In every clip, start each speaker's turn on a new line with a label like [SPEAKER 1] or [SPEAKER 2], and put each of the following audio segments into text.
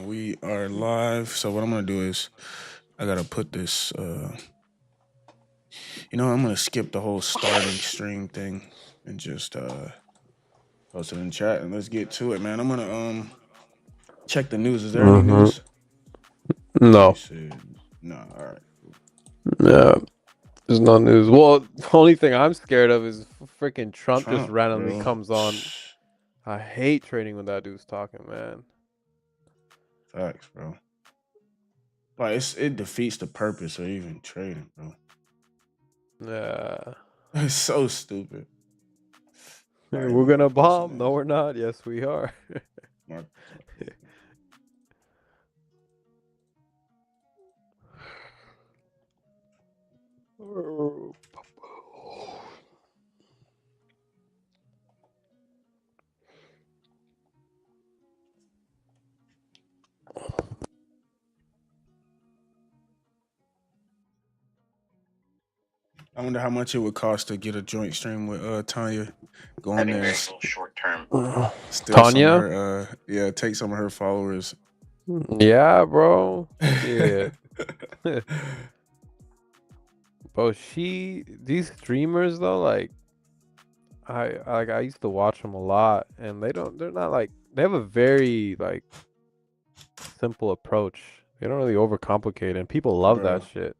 [SPEAKER 1] We are live. So what I'm gonna do is I gotta put this I'm gonna skip the whole starting stream thing and just post it in chat and let's get to it, man. I'm gonna check the news. Is there any
[SPEAKER 2] Mm-hmm.
[SPEAKER 1] news? Let me
[SPEAKER 2] No.
[SPEAKER 1] see. No, all right.
[SPEAKER 2] Yeah. There's no news. Well, the only thing I'm scared of is freaking Trump just
[SPEAKER 1] Trump,
[SPEAKER 2] randomly
[SPEAKER 1] bro.
[SPEAKER 2] comes on. I hate trading when that dude's talking, man.
[SPEAKER 1] Facts, bro. Like it defeats the purpose of even trading, bro.
[SPEAKER 2] Yeah.
[SPEAKER 1] It's so stupid. All right,
[SPEAKER 2] We're
[SPEAKER 1] man.
[SPEAKER 2] gonna
[SPEAKER 1] Posting
[SPEAKER 2] bomb.
[SPEAKER 1] that.
[SPEAKER 2] No, we're not. Yes, we are.
[SPEAKER 1] Mark. I wonder how much it would cost to get a joint stream with Tanya. Go on there and
[SPEAKER 3] short term.
[SPEAKER 1] steal some of
[SPEAKER 2] Tanya?
[SPEAKER 1] her take some of her followers.
[SPEAKER 2] Yeah, bro. Shit. Bro, these streamers though, like I used to watch them a lot, and they're not like, they have a very like simple approach. They don't really overcomplicate, and people love that
[SPEAKER 1] bro,
[SPEAKER 2] shit.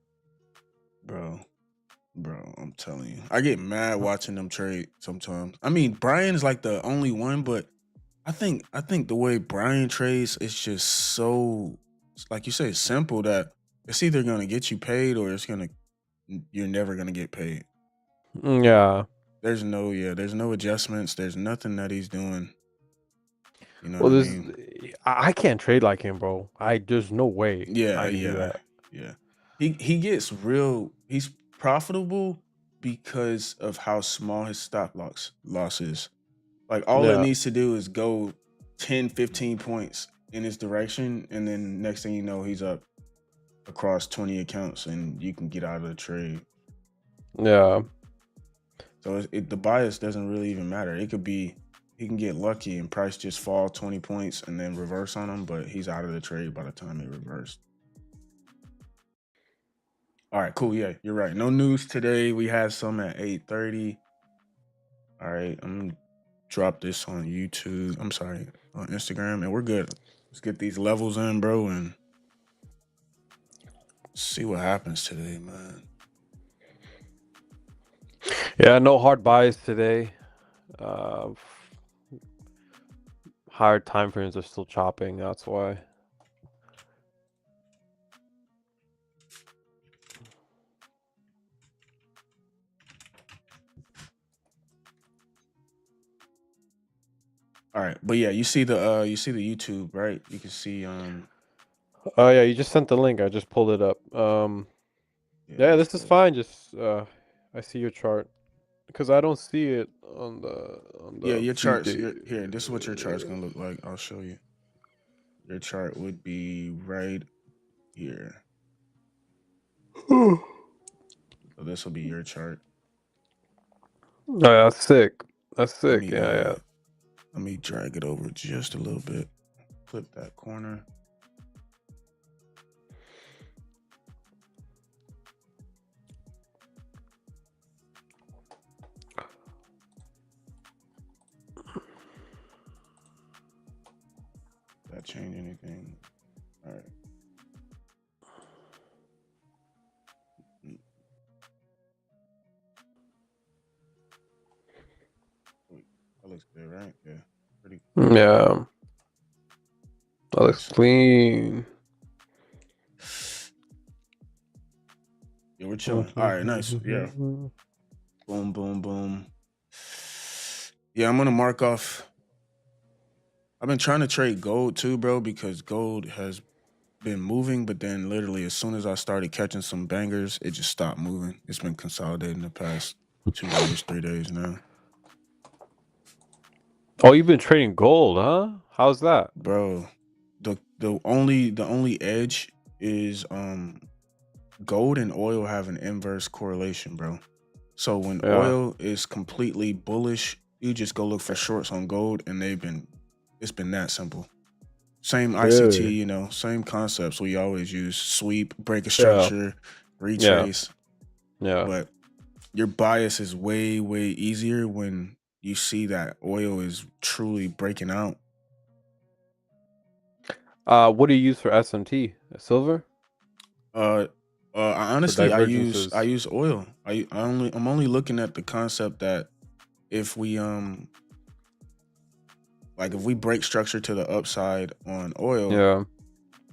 [SPEAKER 1] bro, I'm telling you. I get mad watching them trade sometimes. I mean, Brian's like the only one, but I think the way Brian trades is just so, like you say, simple that it's either gonna get you paid or you're never gonna get paid.
[SPEAKER 2] Yeah.
[SPEAKER 1] There's no adjustments. There's nothing that he's doing. You know what
[SPEAKER 2] Well,
[SPEAKER 1] I mean?
[SPEAKER 2] I can't trade like him, bro. There's no way
[SPEAKER 1] Yeah,
[SPEAKER 2] I can do
[SPEAKER 1] yeah,
[SPEAKER 2] that.
[SPEAKER 1] yeah. He gets real. He's profitable because of how small his loss is. Like all it
[SPEAKER 2] Yeah.
[SPEAKER 1] needs to do is go 10, 15 points in his direction, and then next thing you know, he's up across 20 accounts, and you can get out of the trade.
[SPEAKER 2] Yeah.
[SPEAKER 1] So the bias doesn't really even matter. It could be he can get lucky and price just fall 20 points and then reverse on him, but he's out of the trade by the time it reversed. All right, cool. Yeah, you're right. No news today. We had some at 8:30. All right, I'm gonna drop this on YouTube. I'm sorry, on Instagram, and we're good. Let's get these levels in, bro, and see what happens today, man.
[SPEAKER 2] Yeah, no hard buys today. Higher time frames are still chopping, that's why.
[SPEAKER 1] All right, but yeah, you see the YouTube, right? You can see
[SPEAKER 2] Oh yeah, you just sent the link. I just pulled it up. Yeah,
[SPEAKER 1] that's
[SPEAKER 2] this is
[SPEAKER 1] good.
[SPEAKER 2] fine. Just I see your chart because I don't see it on
[SPEAKER 1] Yeah,
[SPEAKER 2] the
[SPEAKER 1] your
[SPEAKER 2] feed
[SPEAKER 1] charts.
[SPEAKER 2] date.
[SPEAKER 1] Here, this is what your chart's gonna look like. I'll show you. Your chart would be right here.
[SPEAKER 2] Oh,
[SPEAKER 1] So this will be your chart.
[SPEAKER 2] yeah, that's sick. That's
[SPEAKER 1] Let
[SPEAKER 2] sick.
[SPEAKER 1] me
[SPEAKER 2] Yeah, yeah.
[SPEAKER 1] let me drag it over just a little bit. Flip that corner. Did that change anything? All right. That looks good, right? Yeah. Pretty
[SPEAKER 2] Yeah, that looks
[SPEAKER 1] nice.
[SPEAKER 2] clean.
[SPEAKER 1] Yeah, we're chilling. All right, nice. Yeah. Boom, boom, boom. Yeah, I'm gonna mark off. I've been trying to trade gold too, bro, because gold has been moving, but then literally as soon as I started catching some bangers, it just stopped moving. It's been consolidating the past 2 days, 3 days now.
[SPEAKER 2] Oh, you've been trading gold, huh? How's that?
[SPEAKER 1] Bro, the only edge is gold and oil have an inverse correlation, bro. So when
[SPEAKER 2] Yeah.
[SPEAKER 1] oil is completely bullish, you just go look for shorts on gold, and it's been that simple. Same ICT,
[SPEAKER 2] Really?
[SPEAKER 1] you know, same concepts we always use: sweep, break a
[SPEAKER 2] Yeah.
[SPEAKER 1] structure,
[SPEAKER 2] Yeah.
[SPEAKER 1] retrace.
[SPEAKER 2] Yeah.
[SPEAKER 1] But your bias is way, way easier when you see that oil is truly breaking out.
[SPEAKER 2] What do you use for SMT? Silver?
[SPEAKER 1] Uh,
[SPEAKER 2] For
[SPEAKER 1] honestly, I
[SPEAKER 2] divergences?
[SPEAKER 1] use oil. I'm only looking at the concept that if we like if we break structure to the upside on oil,
[SPEAKER 2] Yeah.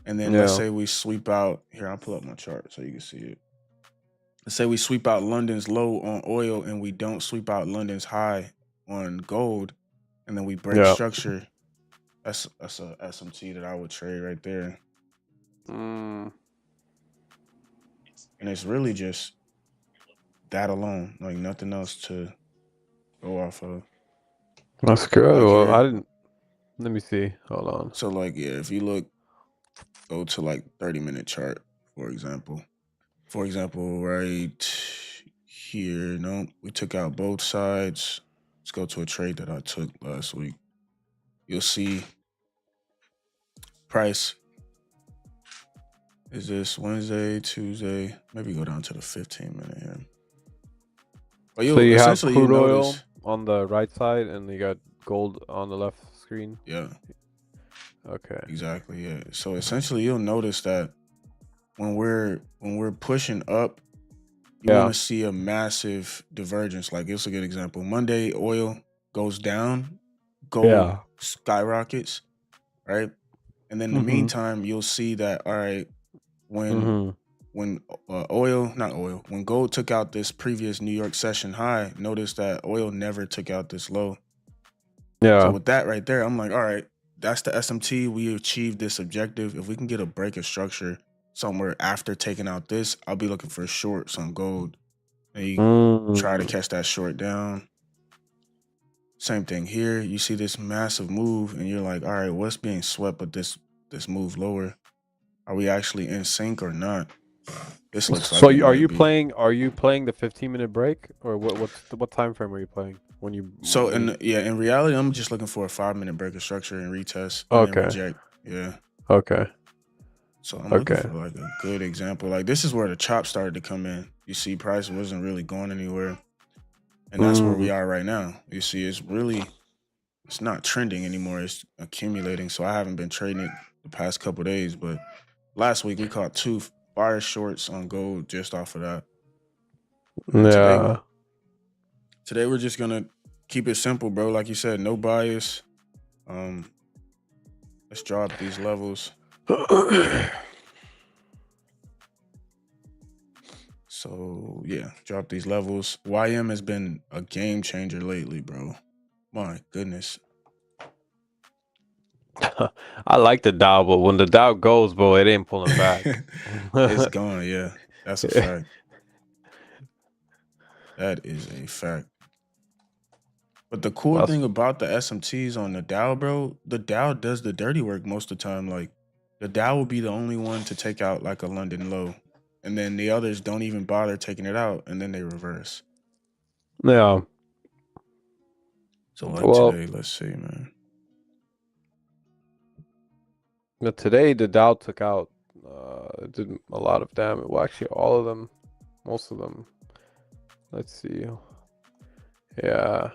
[SPEAKER 1] and then let's
[SPEAKER 2] Yeah.
[SPEAKER 1] say we sweep out here. I'll pull up my chart so you can see it. Let's say we sweep out London's low on oil and we don't sweep out London's high on gold, and then we break
[SPEAKER 2] Yeah.
[SPEAKER 1] structure. That's a SMT that I would trade right there.
[SPEAKER 2] Mm,
[SPEAKER 1] And it's really just that alone, like nothing else to go off of.
[SPEAKER 2] that's good.
[SPEAKER 1] Like
[SPEAKER 2] Well, I
[SPEAKER 1] here,
[SPEAKER 2] didn't. Let me see. Hold on.
[SPEAKER 1] so like yeah, if you look, go to like 30-minute chart, for example. For example, right here, no, we took out both sides. Let's go to a trade that I took last week. You'll see price is this Wednesday, Tuesday. Maybe go down to the 15-minute here. But
[SPEAKER 2] So
[SPEAKER 1] you'll
[SPEAKER 2] you have
[SPEAKER 1] essentially you
[SPEAKER 2] crude oil
[SPEAKER 1] notice,
[SPEAKER 2] on the right side, and you got gold on the left screen.
[SPEAKER 1] yeah,
[SPEAKER 2] Okay.
[SPEAKER 1] exactly, yeah. So essentially you'll notice that when we're pushing up, you want
[SPEAKER 2] Yeah.
[SPEAKER 1] to see a massive divergence. Like it's a good example. Monday oil goes down, gold
[SPEAKER 2] Yeah.
[SPEAKER 1] skyrockets, right? And then in the
[SPEAKER 2] Mm-hmm.
[SPEAKER 1] meantime, you'll see that all right, when
[SPEAKER 2] Mm-hmm.
[SPEAKER 1] when not oil, when gold took out this previous New York session high, notice that oil never took out this low. So
[SPEAKER 2] Yeah.
[SPEAKER 1] with that right there, I'm like, all right, that's the SMT. We achieved this objective. If we can get a break of structure somewhere after taking out this, I'll be looking for shorts on gold. And you try to
[SPEAKER 2] Mm.
[SPEAKER 1] catch that short down. Same thing here. You see this massive move, and you're like, all right, what's being swept with this move lower? Are we actually in sync or not? This looks
[SPEAKER 2] So
[SPEAKER 1] like it
[SPEAKER 2] are
[SPEAKER 1] might
[SPEAKER 2] you
[SPEAKER 1] be.
[SPEAKER 2] playing? Are you playing the 15-minute break, or what time frame are you playing when you
[SPEAKER 1] So
[SPEAKER 2] when
[SPEAKER 1] in reality, I'm just looking for a 5-minute break of structure and retest and then
[SPEAKER 2] Okay.
[SPEAKER 1] reject. Yeah.
[SPEAKER 2] Okay.
[SPEAKER 1] So I'm looking
[SPEAKER 2] Okay.
[SPEAKER 1] for like a good example. Like this is where the chop started to come in. You see, price wasn't really going anywhere, and that's where we
[SPEAKER 2] Mm.
[SPEAKER 1] are right now. You see, it's not trending anymore. It's accumulating. So I haven't been trading it the past couple days, but last week we caught 2 fire shorts on gold just off of that. And
[SPEAKER 2] Yeah.
[SPEAKER 1] today we're just gonna keep it simple, bro. Like you said, no bias. Um, let's drop these levels. So yeah, drop these levels. YM has been a game changer lately, bro. My goodness.
[SPEAKER 2] I like the Dow, but when the Dow goes, bro, it ain't pulling back.
[SPEAKER 1] It's gone, yeah. That's a fact. That is a fact. But the cool
[SPEAKER 2] That's
[SPEAKER 1] thing about the SMTs on the Dow, bro, the Dow does the dirty work most of the time. Like the Dow will be the only one to take out like a London low. And then the others don't even bother taking it out, and then they reverse.
[SPEAKER 2] yeah.
[SPEAKER 1] So like
[SPEAKER 2] Well,
[SPEAKER 1] today, let's see, man.
[SPEAKER 2] today the Dow took out it did a lot of damage. Well, actually, all of them, most of them. Let's see. Yeah.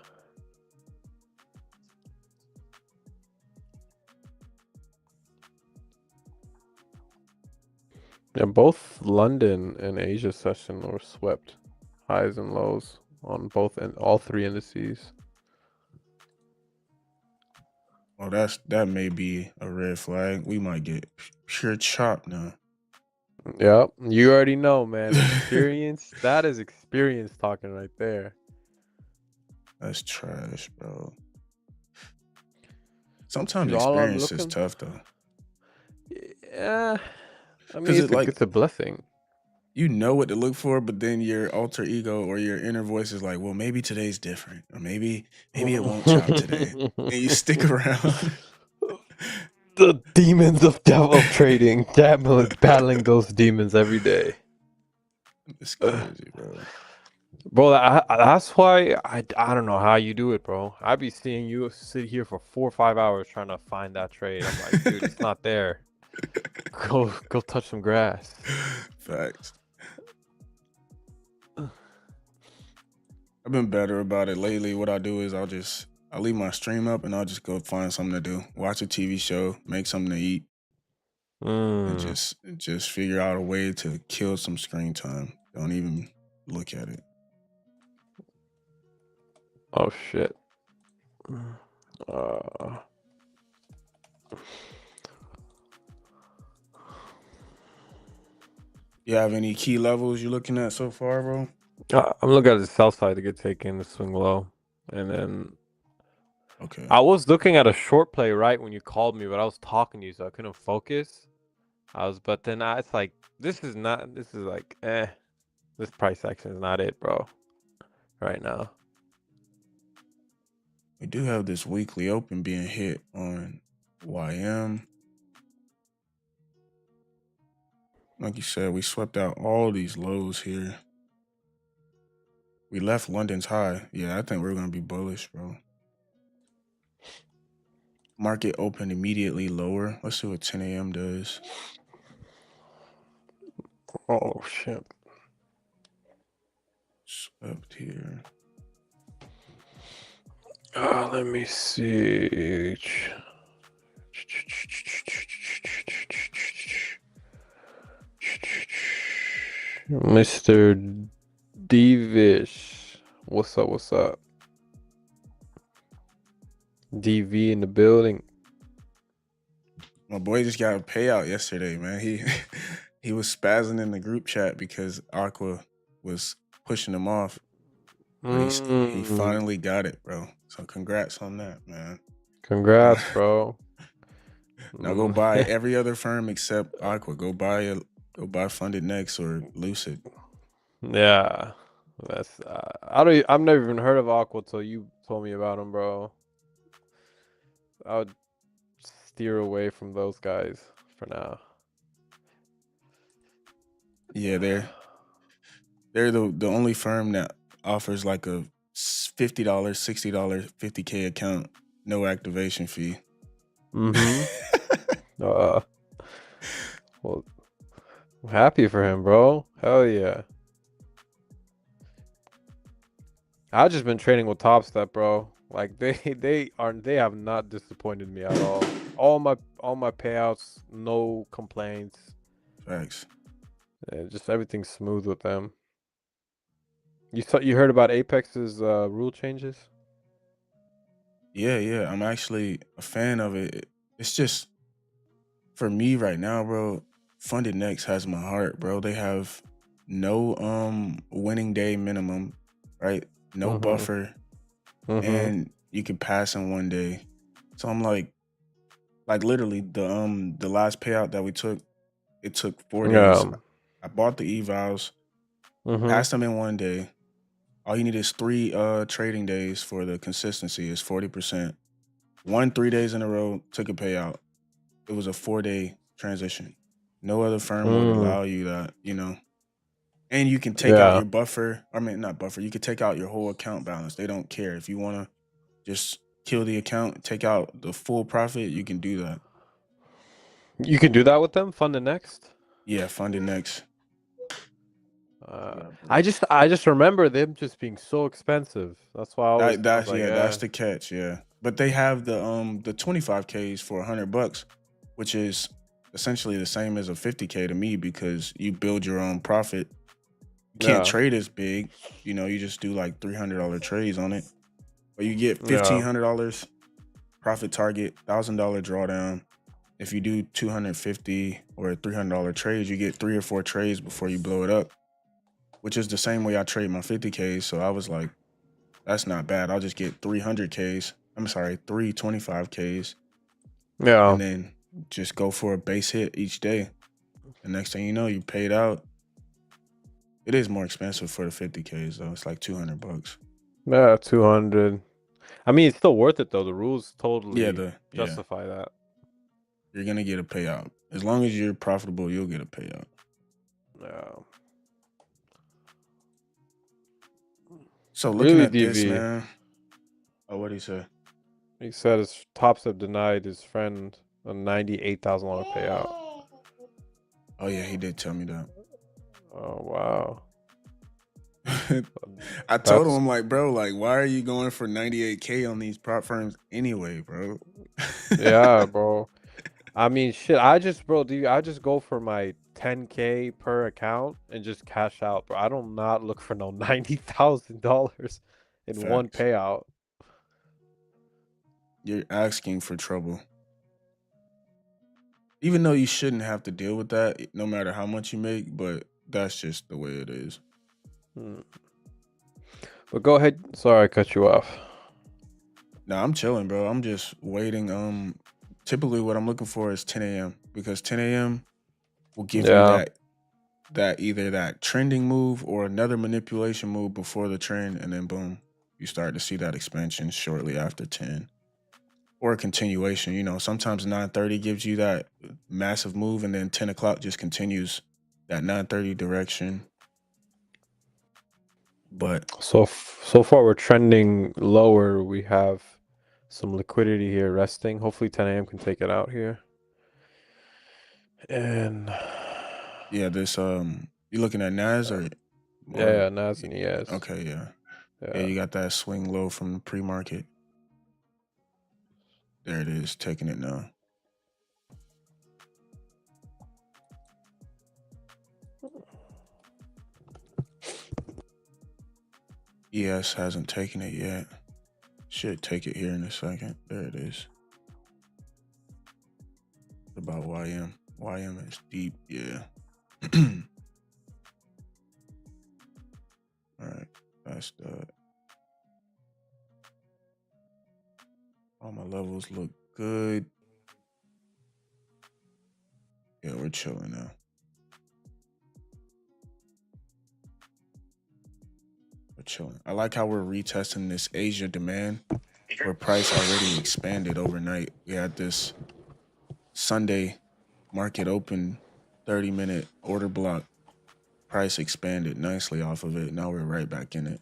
[SPEAKER 2] Yeah, both London and Asia session were swept, highs and lows on both and all three indices.
[SPEAKER 1] Oh, that may be a red flag. We might get pure chop now.
[SPEAKER 2] Yep, you already know, man. Experience. That is experience talking right there.
[SPEAKER 1] That's trash, bro. Sometimes
[SPEAKER 2] Dude, all I'm
[SPEAKER 1] experience is
[SPEAKER 2] looking.
[SPEAKER 1] tough though,
[SPEAKER 2] Yeah, I mean
[SPEAKER 1] because it like
[SPEAKER 2] it's a blessing.
[SPEAKER 1] you know what to look for, but then your alter ego or your inner voice is like, well, maybe today's different, or maybe it won't chop today, and you stick around.
[SPEAKER 2] The demons of devil trading, battling those demons every day.
[SPEAKER 1] It's crazy, bro.
[SPEAKER 2] Bro, that's why I don't know how you do it, bro. I be seeing you sit here for 4 or 5 hours trying to find that trade. I'm like, dude, it's not there. Go touch some grass.
[SPEAKER 1] Facts. I've been better about it lately. What I do is I'll leave my stream up and I'll just go find something to do. Watch a TV show, make something to eat, and just figure out a way to kill some screen time. Don't even look at it.
[SPEAKER 2] Oh shit.
[SPEAKER 1] You have any key levels you're looking at so far, bro?
[SPEAKER 2] I'm looking at the south side to get taken, the swing low, and then
[SPEAKER 1] Okay.
[SPEAKER 2] I was looking at a short play right when you called me, but I was talking to you, so I couldn't focus. But then it's like this is like this price action is not it, bro. Right now.
[SPEAKER 1] We do have this weekly open being hit on YM. Like you said, we swept out all these lows here. We left London's high. Yeah, I think we're going to be bullish, bro. Market opened immediately lower. Let's see what 10 a.m. does.
[SPEAKER 2] Oh, shit.
[SPEAKER 1] Swept here.
[SPEAKER 2] Let me see. Mr. Devish. What's up? What's up? DV in the building.
[SPEAKER 1] My boy just got a payout yesterday, man. He was spazzing in the group chat because Aqua was pushing him off. But he finally got it, bro. So congrats on that, man.
[SPEAKER 2] Congrats, bro.
[SPEAKER 1] Now go buy every other firm except Aqua. Go buy Funded Next or Lucid.
[SPEAKER 2] Yeah, that's I've never even heard of Aqua till you told me about him, bro. I would steer away from those guys for now.
[SPEAKER 1] Yeah, they're the only firm that offers like a $50, $60, $50K account, no activation fee.
[SPEAKER 2] Well, I'm happy for him, bro. Hell yeah. I've just been trading with Top Step, bro. Like they have not disappointed me at all. All my payouts, no complaints.
[SPEAKER 1] Facts.
[SPEAKER 2] Yeah, just everything's smooth with them. You heard about Apex's rule changes?
[SPEAKER 1] Yeah. I'm actually a fan of it. It's just for me right now, bro. Funded Next has my heart, bro. They have no winning day minimum, right? No buffer, and you can pass in one day. So I'm like literally the last payout that we took, it took 4 days. I bought the evals, passed them in one day. All you need is 3 trading days for the consistency is 40%. Won 3 days in a row, took a payout. It was a 4-day transition. No other firm would allow you that, you know. And you can take out your buffer. I mean, not buffer. You can take out your whole account balance. They don't care. If you want to just kill the account, take out the full profit, you can do that.
[SPEAKER 2] You can do that with them? Funded Next?
[SPEAKER 1] Yeah, Funded Next.
[SPEAKER 2] I just remember them just being so expensive. That's why I was like,
[SPEAKER 1] that's the catch, yeah. But they have the 25Ks for $100, which is essentially the same as a 50K to me because you build your own profit. You can't trade as big, you know, you just do like $300 trades on it. But you get $1,500 profit target, $1,000 drawdown. If you do 250 or $300 trades, you get 3 or 4 trades before you blow it up, which is the same way I trade my 50Ks. So I was like, that's not bad. I'll just get 300Ks. I'm sorry, 325Ks.
[SPEAKER 2] Yeah.
[SPEAKER 1] And then just go for a base hit each day. The next thing you know, you paid out. It is more expensive for the 50Ks though. It's like $200.
[SPEAKER 2] Yeah, 200. I mean, it's still worth it though. The rules totally justify that.
[SPEAKER 1] You're gonna get a payout. As long as you're profitable, you'll get a payout.
[SPEAKER 2] Yeah.
[SPEAKER 1] So looking
[SPEAKER 2] Really
[SPEAKER 1] at this,
[SPEAKER 2] DV.
[SPEAKER 1] man. Oh, what did he say?
[SPEAKER 2] He said his tops have denied his friend a $98,000 payout.
[SPEAKER 1] Oh yeah, he did tell me that.
[SPEAKER 2] Oh wow.
[SPEAKER 1] I told him,
[SPEAKER 2] That's
[SPEAKER 1] I'm like, bro, like, why are you going for 98K on these prop firms anyway, bro?
[SPEAKER 2] yeah, bro. I mean, shit. I just go for my 10K per account and just cash out, bro. I don't not look for no $90,000 in one
[SPEAKER 1] Facts.
[SPEAKER 2] payout.
[SPEAKER 1] You're asking for trouble. Even though you shouldn't have to deal with that, no matter how much you make, but that's just the way it is.
[SPEAKER 2] But go ahead. Sorry, I cut you off.
[SPEAKER 1] Nah, I'm chilling, bro. I'm just waiting. Typically what I'm looking for is 10 a.m. because 10 a.m. will give you
[SPEAKER 2] Yeah.
[SPEAKER 1] that either that trending move or another manipulation move before the trend, and then boom, you start to see that expansion shortly after 10. Or a continuation. You know, sometimes 9:30 gives you that massive move, and then 10 o'clock just continues that 9:30 direction. But
[SPEAKER 2] So far we're trending lower. We have some liquidity here resting. Hopefully 10 a.m. can take it out here. And
[SPEAKER 1] yeah, this you looking at Nas or
[SPEAKER 2] yeah, Nas and ES.
[SPEAKER 1] okay, yeah. Yeah,
[SPEAKER 2] Yeah.
[SPEAKER 1] you got that swing low from the pre-market. There it is, taking it now. ES hasn't taken it yet. Should take it here in a second. There it is. About YM. YM is deep, yeah. All right, that's that. All my levels look good. Yeah, we're chilling now. We're chilling. I like how we're retesting this Asia demand where price already expanded overnight. We had this Sunday market open 30-minute order block. Price expanded nicely off of it. Now we're right back in it.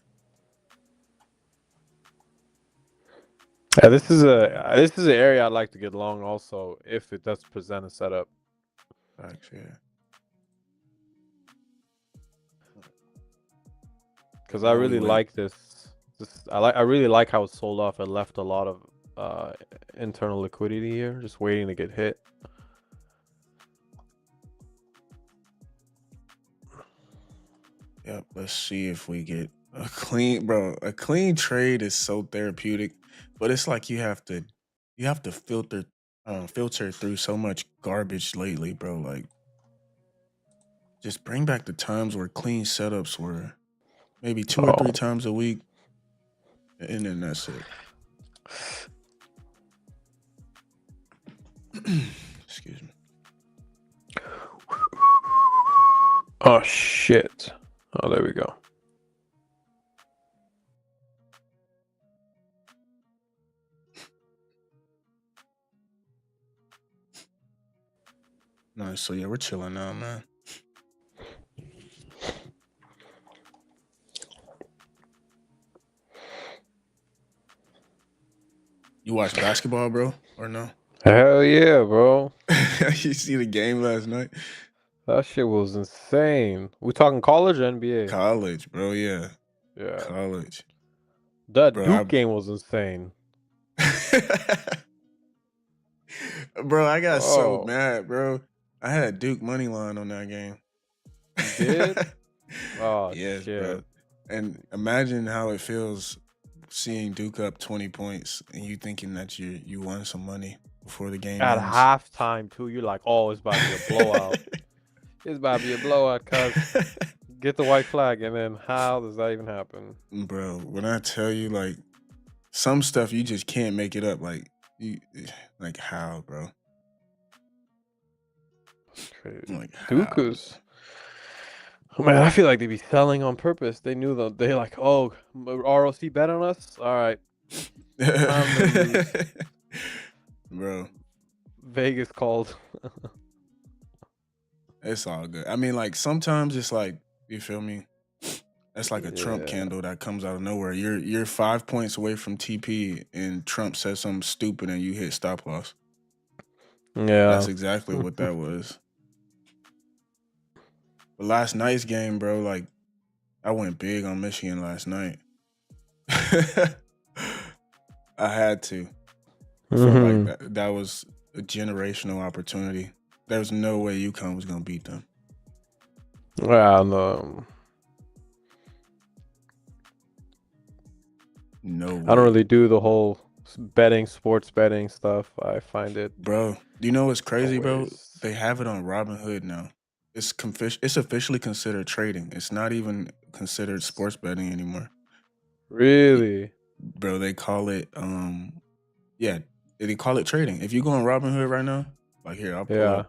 [SPEAKER 2] Yeah, this is an area I'd like to get long also if it does present a setup.
[SPEAKER 1] Facts, yeah.
[SPEAKER 2] Because I really like this. I really like how it sold off and left a lot of internal liquidity here, just waiting to get hit.
[SPEAKER 1] Yep, let's see if we get a clean, bro. A clean trade is so therapeutic, but it's like you have to filter through so much garbage lately, bro. Like, just bring back the times where clean setups were maybe 2 or 3 times a week, and then that's it. Excuse me.
[SPEAKER 2] Oh shit. Oh, there we go.
[SPEAKER 1] Nice. So yeah, we're chilling now, man. You watch basketball, bro, or no?
[SPEAKER 2] Hell yeah, bro.
[SPEAKER 1] You see the game last night?
[SPEAKER 2] That shit was insane. We talking college or NBA?
[SPEAKER 1] College, bro. Yeah.
[SPEAKER 2] Yeah.
[SPEAKER 1] College.
[SPEAKER 2] That
[SPEAKER 1] Bro,
[SPEAKER 2] Duke game was insane.
[SPEAKER 1] Bro, I got so
[SPEAKER 2] Oh,
[SPEAKER 1] mad, bro. I had Duke money line on that game.
[SPEAKER 2] you did? Oh
[SPEAKER 1] Yes,
[SPEAKER 2] shit.
[SPEAKER 1] bro. And imagine how it feels seeing Duke up 20 points and you thinking that you won some money before the game
[SPEAKER 2] At
[SPEAKER 1] ends.
[SPEAKER 2] halftime too, you're like, oh, it's about to be a blowout. It's about to be a blowout, cuz get the white flag, and then how does that even happen?
[SPEAKER 1] Bro, when I tell you, like, some stuff you just can't make it up. Like, how, bro?
[SPEAKER 2] That's crazy.
[SPEAKER 1] Like,
[SPEAKER 2] Duke
[SPEAKER 1] how?
[SPEAKER 2] is. Oh, man, I feel like they be selling on purpose. They knew that they like, oh, ROC bet on us. All right, time to lose.
[SPEAKER 1] Bro,
[SPEAKER 2] Vegas called.
[SPEAKER 1] it's all good. I mean, like, sometimes it's like, you feel me? That's like a Trump
[SPEAKER 2] Yeah.
[SPEAKER 1] candle that comes out of nowhere. You're 5 points away from TP, and Trump says something stupid, and you hit stop loss. That's
[SPEAKER 2] Yeah.
[SPEAKER 1] exactly what that was. But last night's game, bro, like I went big on Michigan last night. I had to. I felt like that was a generational opportunity. There's no way UConn was gonna beat them.
[SPEAKER 2] Yeah, no.
[SPEAKER 1] No way.
[SPEAKER 2] I don't really do the whole sports betting stuff. I find it,
[SPEAKER 1] Bro, do you know what's crazy, bro?
[SPEAKER 2] always.
[SPEAKER 1] They have it on Robinhood now. It's officially considered trading. It's not even considered sports betting anymore.
[SPEAKER 2] Really?
[SPEAKER 1] Bro, they call it yeah, they call it trading. If you go on Robinhood right now, like here, I'll
[SPEAKER 2] Yeah.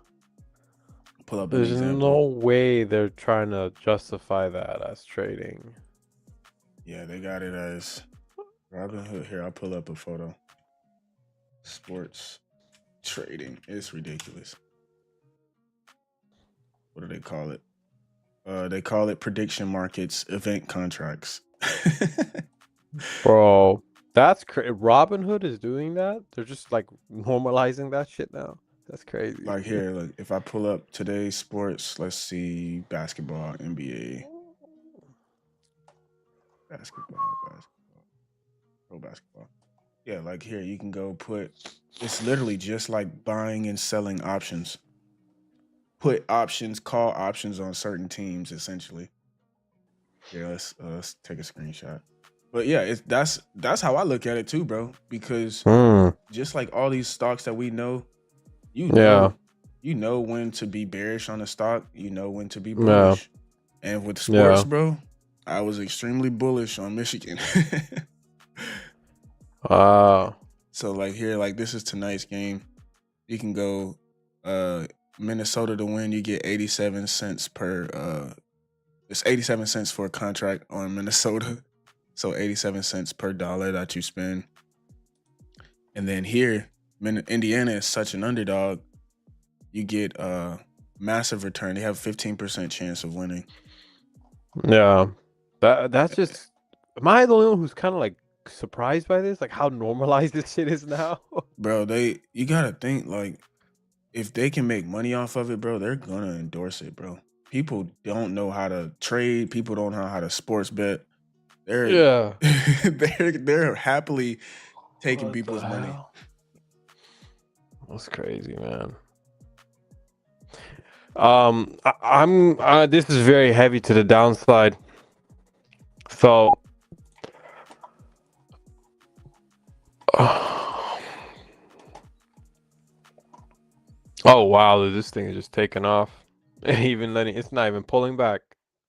[SPEAKER 1] pull up an
[SPEAKER 2] There's
[SPEAKER 1] example.
[SPEAKER 2] no way they're trying to justify that as trading.
[SPEAKER 1] Yeah, they got it as Robinhood. Here, I'll pull up a photo. Sports trading. It's ridiculous. What do they call it? They call it prediction markets, event contracts.
[SPEAKER 2] Bro, that's crazy. Robinhood is doing that? They're just like normalizing that shit now. That's crazy.
[SPEAKER 1] Like here, look, if I pull up today's sports, let's see basketball, NBA, basketball, pro basketball. Yeah, like here, you can go put, it's literally just like buying and selling options. Put options, call options on certain teams, essentially. Yeah, let's take a screenshot. But yeah, that's how I look at it too, bro. Because just like all these stocks that we know, you
[SPEAKER 2] Yeah.
[SPEAKER 1] know, you know when to be bearish on a stock, you know when to be
[SPEAKER 2] Yeah.
[SPEAKER 1] bullish. And with sports,
[SPEAKER 2] Yeah.
[SPEAKER 1] bro, I was extremely bullish on Michigan. So like here, like this is tonight's game. You can go Minnesota to win, you get 87 cents per it's 87 cents for a contract on Minnesota. So 87 cents per dollar that you spend. And then here, Indiana is such an underdog. You get a massive return. They have 15% chance of winning.
[SPEAKER 2] Yeah. That's just, am I the only one who's kind of like surprised by this? Like how normalized this shit is now?
[SPEAKER 1] Bro, you gotta think like if they can make money off of it, bro, they're gonna endorse it, bro. People don't know how to trade. People don't know how to sports bet. They're
[SPEAKER 2] Yeah.
[SPEAKER 1] they're happily taking
[SPEAKER 2] What the
[SPEAKER 1] people's money.
[SPEAKER 2] hell? That's crazy, man. I'm this is very heavy to the downside. So oh wow, this thing is just taking off. Even letting, it's not even pulling back.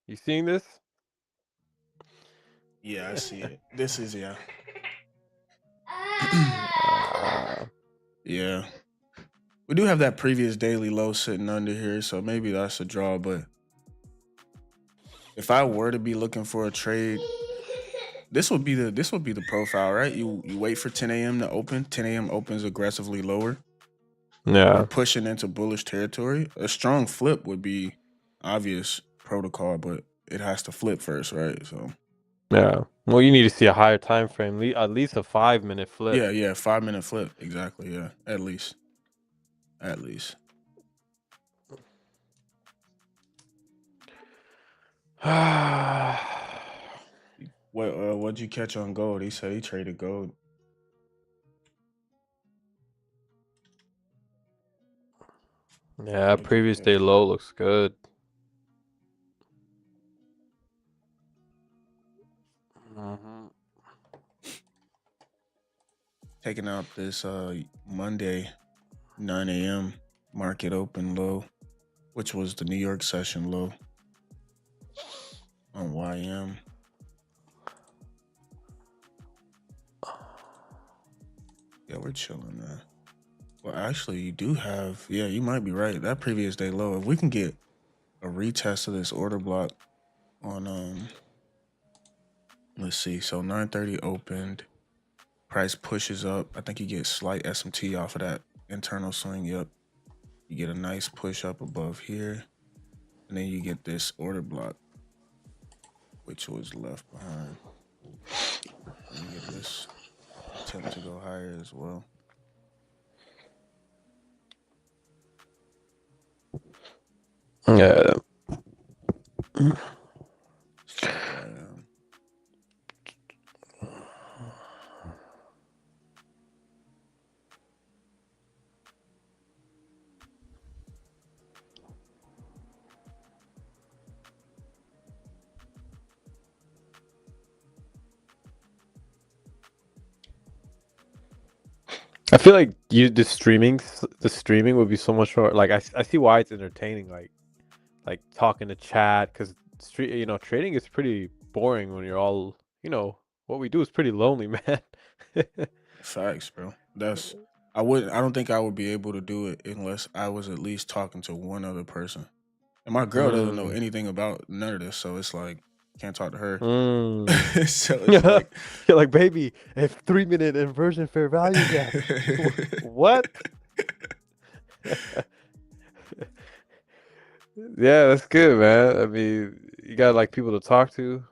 [SPEAKER 2] You seeing this?
[SPEAKER 1] Yeah, I see it. This is yeah. Yeah. We do have that previous daily low sitting under here, so maybe that's a draw, but if I were to be looking for a trade, this would be the profile, right? You wait for 10 a.m. to open. 10 a.m. opens aggressively lower.
[SPEAKER 2] Yeah.
[SPEAKER 1] We're pushing into bullish territory. A strong flip would be obvious protocol, but it has to flip first, right? So
[SPEAKER 2] Yeah. Well, you need to see a higher time frame, at least a 5-minute flip.
[SPEAKER 1] yeah, 5-minute flip, exactly. Yeah, at least. What'd you catch on gold? He said he traded gold.
[SPEAKER 2] Yeah, previous day low looks good.
[SPEAKER 1] Taking out this Monday 9 a.m. market open low, which was the New York session low on YM. Yeah, we're chilling, man. Well, actually, you do have, yeah, you might be right. That previous day low, if we can get a retest of this order block on, let's see, so 9:30 opened, price pushes up. I think you get slight SMT off of that internal swing. Yep. You get a nice push up above here, and then you get this order block. which was left behind. Let me get this attempt to go higher as well.
[SPEAKER 2] Yeah.
[SPEAKER 1] Stop where I am.
[SPEAKER 2] I feel like the streaming would be so much more like I see why it's entertaining, like talking to chat, because trading is pretty boring when you're all, what we do is pretty lonely, man.
[SPEAKER 1] Facts, bro. I don't think I would be able to do it unless I was at least talking to one other person. And my girl doesn't know
[SPEAKER 2] Mm.
[SPEAKER 1] anything about none of this, so it's like can't talk to her.
[SPEAKER 2] Mm.
[SPEAKER 1] So it's like
[SPEAKER 2] You're like, baby, a 3-minute inversion fair value gap. What? Yeah, that's good, man. I mean, you got like people to talk to.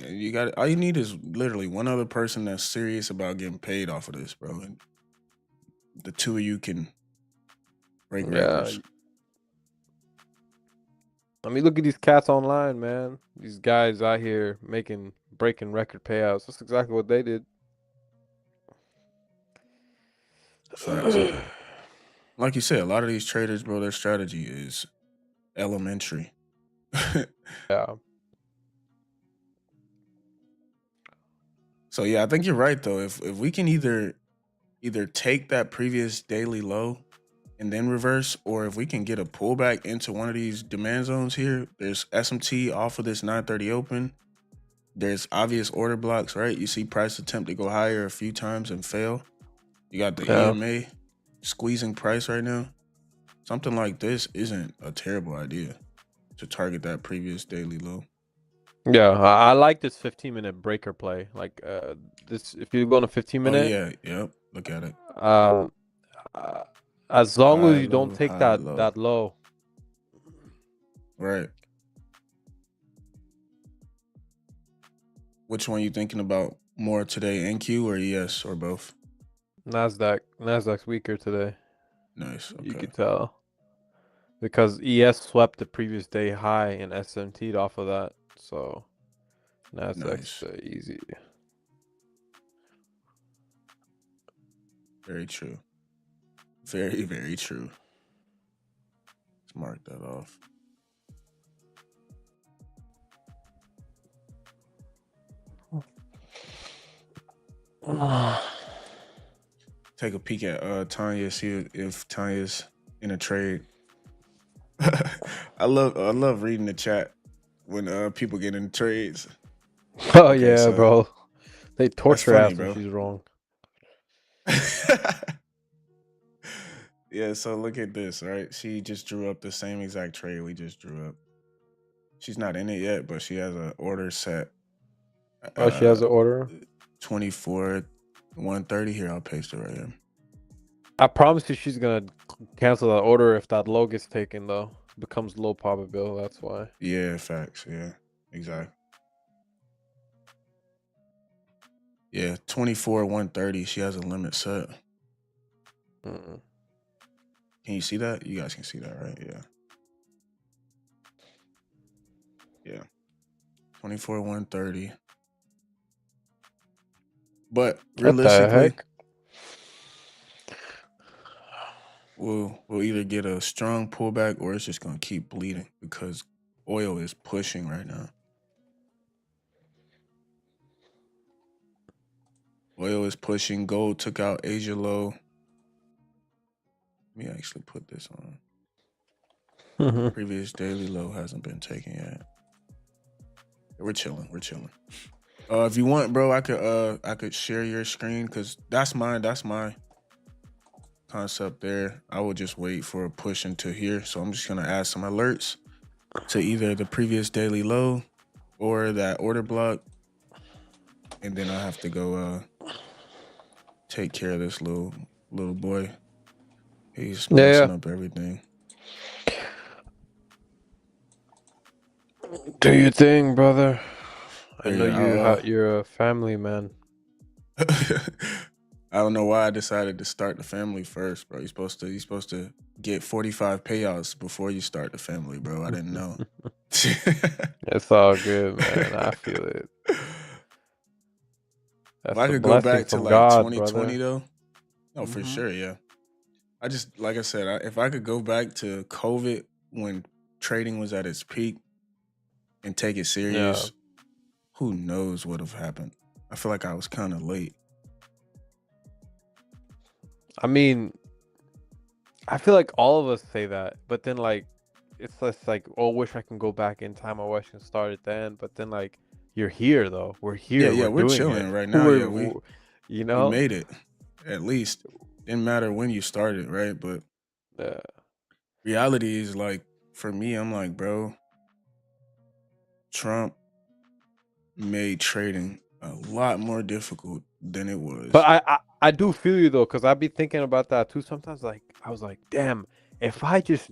[SPEAKER 1] you got all you need is literally one other person that's serious about getting paid off of this, bro. And the two of you can break
[SPEAKER 2] Yeah.
[SPEAKER 1] records.
[SPEAKER 2] I mean, look at these cats online, man. These guys out here breaking record payouts. That's exactly what they did.
[SPEAKER 1] Facts. Like you said, a lot of these traders, bro, their strategy is elementary.
[SPEAKER 2] Yeah.
[SPEAKER 1] So yeah, I think you're right though. If we can either take that previous daily low and then reverse, or if we can get a pullback into one of these demand zones here, there's SMT off of this 930 open. There's obvious order blocks, right? You see price attempt to go higher a few times and fail. You got the
[SPEAKER 2] Yeah.
[SPEAKER 1] EMA squeezing price right now. Something like this isn't a terrible idea to target that previous daily low.
[SPEAKER 2] Yeah, I like this 15-minute breaker play. Like this, if you go on a 15
[SPEAKER 1] Oh
[SPEAKER 2] minute,
[SPEAKER 1] yeah, yep. Look at it.
[SPEAKER 2] um, uh, as long as you don't take
[SPEAKER 1] High,
[SPEAKER 2] that
[SPEAKER 1] low.
[SPEAKER 2] that low.
[SPEAKER 1] Right. Which one you thinking about more today, NQ or ES or both?
[SPEAKER 2] Nasdaq's weaker today.
[SPEAKER 1] Nice.
[SPEAKER 2] You
[SPEAKER 1] Okay.
[SPEAKER 2] could tell because ES swept the previous day high and SMT'd off of that. So Nasdaq's
[SPEAKER 1] Nice.
[SPEAKER 2] easy.
[SPEAKER 1] Very true. Very, very true. Let's mark that off. Take a peek at Tanya, see if Tanya's in a trade. I love reading the chat when people get in trades.
[SPEAKER 2] Oh
[SPEAKER 1] Okay,
[SPEAKER 2] yeah,
[SPEAKER 1] so
[SPEAKER 2] bro. They
[SPEAKER 1] that's
[SPEAKER 2] torture
[SPEAKER 1] funny,
[SPEAKER 2] ass when
[SPEAKER 1] bro.
[SPEAKER 2] she's wrong.
[SPEAKER 1] Yeah, so look at this, right? She just drew up the same exact trade we just drew up. She's not in it yet, but she has an order set.
[SPEAKER 2] Oh, she has an order.
[SPEAKER 1] 24 130 here. I'll paste it right here.
[SPEAKER 2] I promise you, she's gonna cancel that order if that low gets taken, though. Becomes low probability. That's why.
[SPEAKER 1] Yeah, facts. Yeah, exactly. Yeah, 24 130. She has a limit set.
[SPEAKER 2] Mm-mm.
[SPEAKER 1] Can you see that? You guys can see that, right? Yeah. Yeah. 24 130. But
[SPEAKER 2] What the
[SPEAKER 1] realistically,
[SPEAKER 2] heck?
[SPEAKER 1] we'll either get a strong pullback or it's just gonna keep bleeding because oil is pushing right now. Oil is pushing. Gold took out Asia low. Let me actually put this on. Previous daily low hasn't been taken yet. We're chilling. We're chilling. If you want, bro, I could share your screen because that's my concept there. I will just wait for a push into here. So I'm just gonna add some alerts to either the previous daily low or that order block. And then I have to go take care of this little boy. He's messing up everything.
[SPEAKER 2] Do your thing, brother. I know
[SPEAKER 1] Yeah,
[SPEAKER 2] you're a family man.
[SPEAKER 1] I don't know why I decided to start the family first, bro. You're supposed to get 45 payouts before you start the family, bro. I didn't know.
[SPEAKER 2] It's all good, man. I feel it.
[SPEAKER 1] If
[SPEAKER 2] That's
[SPEAKER 1] I
[SPEAKER 2] a
[SPEAKER 1] could go
[SPEAKER 2] blessing
[SPEAKER 1] back to
[SPEAKER 2] from
[SPEAKER 1] like
[SPEAKER 2] God,
[SPEAKER 1] 2020
[SPEAKER 2] brother.
[SPEAKER 1] though, oh for sure, yeah. I just like I said, if I could go back to COVID when trading was at its peak and take it
[SPEAKER 2] Yeah.
[SPEAKER 1] serious, who knows what have happened. I feel like I was kind of late.
[SPEAKER 2] I mean, I feel like all of us say that, but then like it's just like, oh, wish I can go back in time. I wish I can start it then. But then like you're here though. We're
[SPEAKER 1] Yeah,
[SPEAKER 2] here.
[SPEAKER 1] yeah,
[SPEAKER 2] We're
[SPEAKER 1] we're
[SPEAKER 2] doing it.
[SPEAKER 1] chilling right now. Yeah,
[SPEAKER 2] We're you
[SPEAKER 1] we
[SPEAKER 2] know?
[SPEAKER 1] made it. At least didn't matter when you started, right? But
[SPEAKER 2] Yeah.
[SPEAKER 1] reality is like for me, I'm like, bro, Trump made trading a lot more difficult than it
[SPEAKER 2] But
[SPEAKER 1] was.
[SPEAKER 2] I do feel you though, because I be thinking about that too. Sometimes like I was like, damn, if I just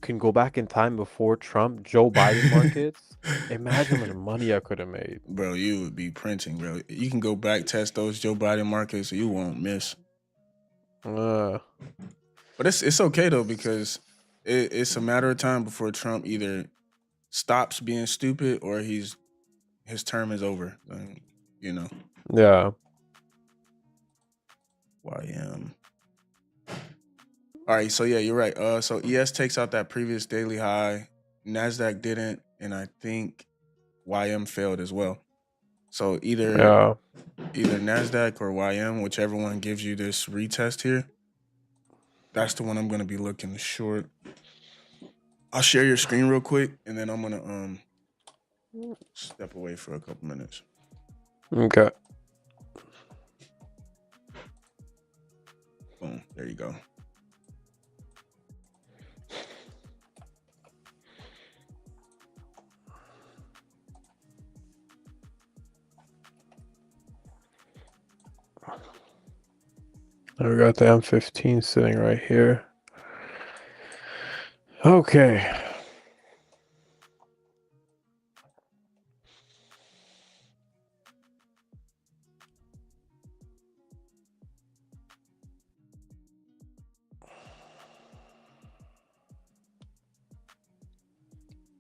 [SPEAKER 2] can go back in time before Trump, Joe Biden markets, imagine how much money I could have made.
[SPEAKER 1] Bro, you would be printing, bro. You can go back test those Joe Biden markets, you won't miss.
[SPEAKER 2] Uh,
[SPEAKER 1] But it's okay though because it's a matter of time before Trump either stops being stupid or his term is over. You know,
[SPEAKER 2] yeah.
[SPEAKER 1] YM. All right, so yeah, you're right. So ES takes out that previous daily high. Nasdaq didn't, and I think YM failed as well. So
[SPEAKER 2] Yeah.
[SPEAKER 1] either Nasdaq or YM, whichever one gives you this retest here, that's the one I'm gonna be looking short. I'll share your screen real quick, and then I'm gonna step away for a couple minutes.
[SPEAKER 2] Okay.
[SPEAKER 1] Boom, there you go.
[SPEAKER 2] We got the M15 sitting right here. Okay.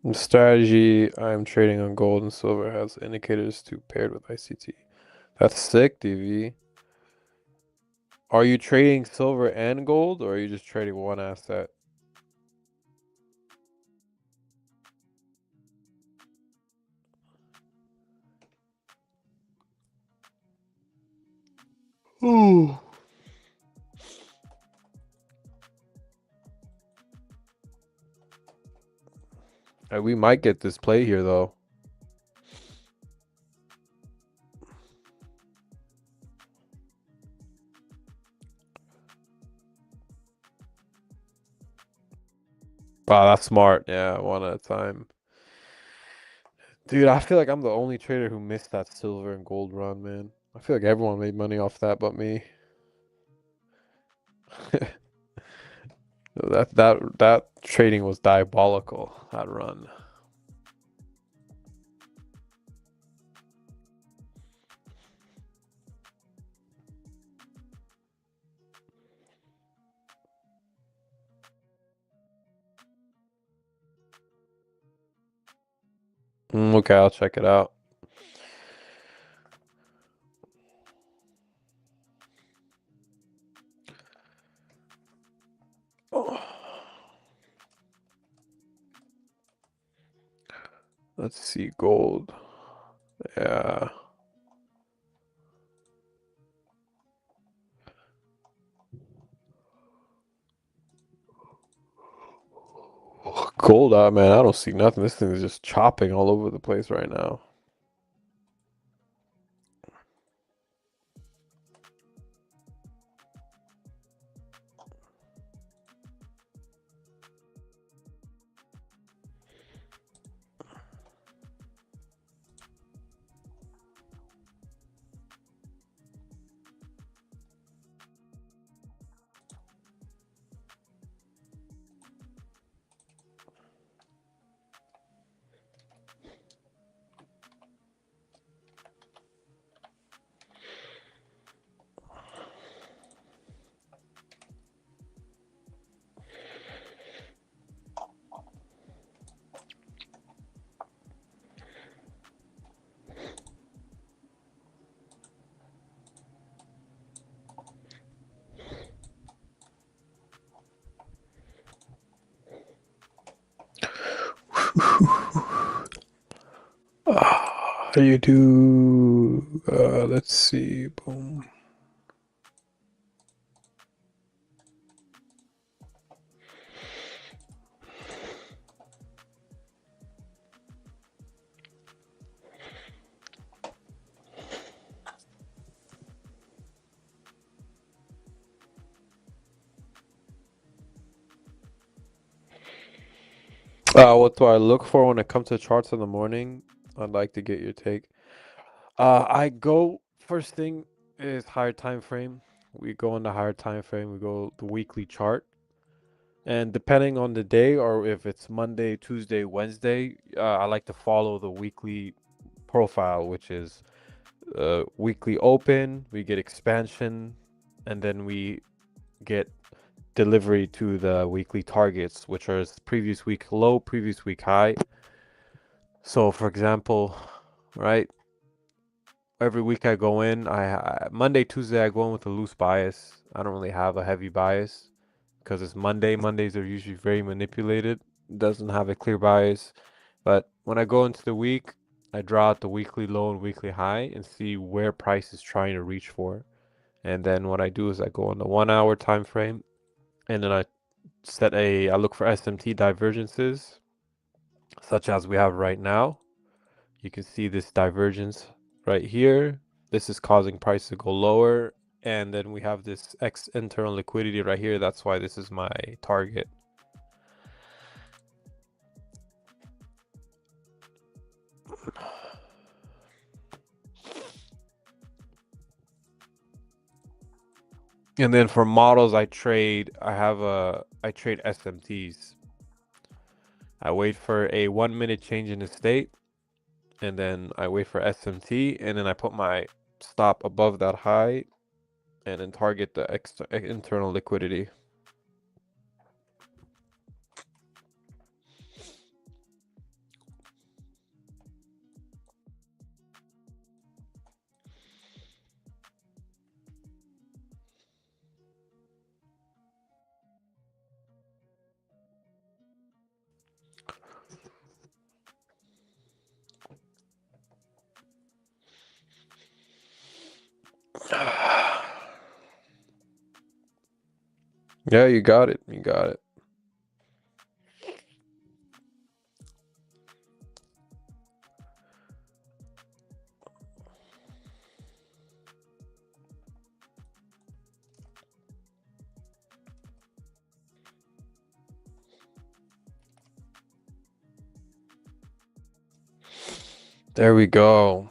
[SPEAKER 2] The strategy I'm trading on gold and silver has indicators to paired with ICT. That's sick, DV. Are you trading silver and gold, or are you just trading one asset? Ooh. We might get this play here, though. Wow, that's smart. Yeah, one at a time. Dude, I feel like I'm the only trader who missed that silver and gold run, man. I feel like everyone made money off that but me. That trading was diabolical, that run. Okay, I'll check it out. Oh. Let's see, gold. Yeah. Gold out, man. I don't see nothing. This thing is just chopping all over the place right now. How you do? Let's see. Boom. What do I look for when it comes to charts in the morning? I'd like to get your take. I go first thing is higher time frame. We go on the higher time frame. We go the weekly chart, and depending on the day or if it's Monday, Tuesday, Wednesday, I like to follow the weekly profile, which is weekly open. We get expansion, and then we get delivery to the weekly targets, which are previous week low, previous week high. So, for example, right, every week I go in, Monday, Tuesday, I go in with a loose bias. I don't really have a heavy bias because it's Monday. Mondays are usually very manipulated. Doesn't have a clear bias. But when I go into the week, I draw out the weekly low and weekly high and see where price is trying to reach for. And then what I do is I go on the 1 hour time frame, and then I look for SMT divergences, such as we have right now. You can see this divergence right here. This is causing price to go lower. And then we have this X internal liquidity right here. That's why this is my target. And then for models I trade SMTs. I wait for a 1 minute change in the state, and then I wait for SMT, and then I put my stop above that high and then target the internal liquidity. Yeah, you got it. You got it. There we go.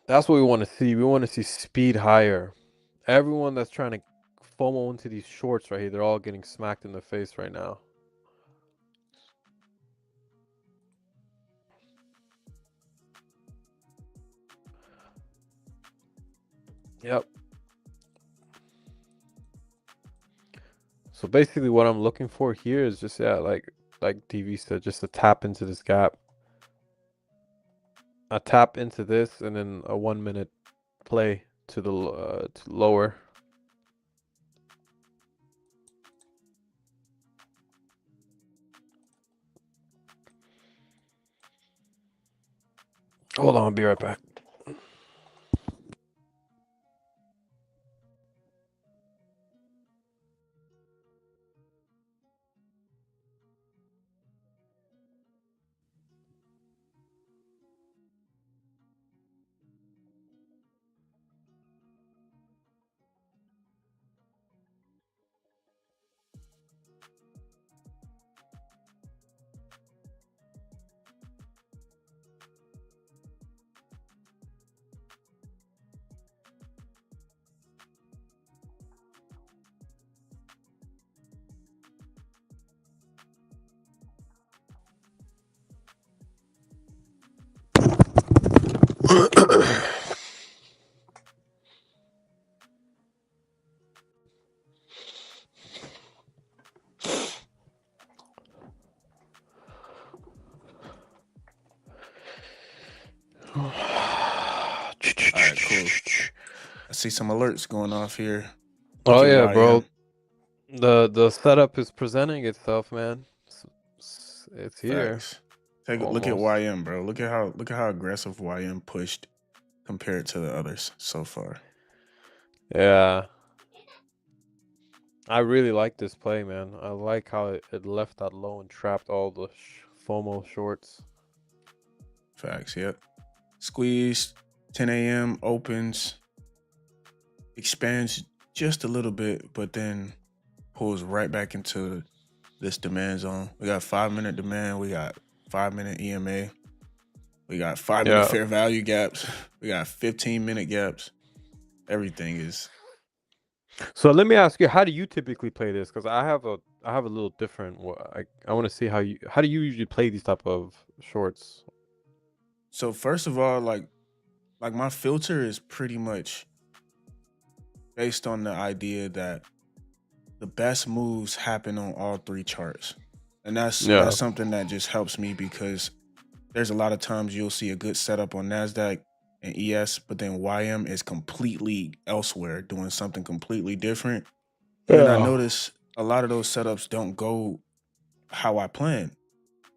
[SPEAKER 2] That's what we want to see. We want to see speed higher. Everyone that's trying to FOMO into these shorts right here, they're all getting smacked in the face right now. Yep. So basically what I'm looking for here is just, yeah, like DV said, just to tap into this gap. A tap into this and then a 1 minute play to the to lower. Hold on, I'll be right back.
[SPEAKER 1] All right, cool. I see some alerts going off here.
[SPEAKER 2] Oh
[SPEAKER 1] Okay,
[SPEAKER 2] yeah,
[SPEAKER 1] I
[SPEAKER 2] bro.
[SPEAKER 1] am.
[SPEAKER 2] The setup is presenting itself, man. It's here.
[SPEAKER 1] Facts. Take a look at
[SPEAKER 2] almost.
[SPEAKER 1] YM, bro. Look at how aggressive YM pushed compared to the others so far.
[SPEAKER 2] Yeah. I really like this play, man. I like how it left that low and trapped all the FOMO shorts.
[SPEAKER 1] Facts, yep. Squeeze, 10 a.m. opens, expands just a little bit, but then pulls right back into this demand zone. We got 5-minute demand. We got 5-minute EMA. We got 5-minute fair value gaps. We got 15-minute gaps. Everything is.
[SPEAKER 2] So let me ask you, how do you typically play this? Because I have a little different. I want to see how do you usually play these type of shorts?
[SPEAKER 1] So first of all, like my filter is pretty much based on the idea that the best moves happen on all three charts. And that's something that just helps me because there's a lot of times you'll see a good setup on NASDAQ and ES, but then YM is completely elsewhere doing something completely different. And then I notice a lot of those setups don't go how I plan.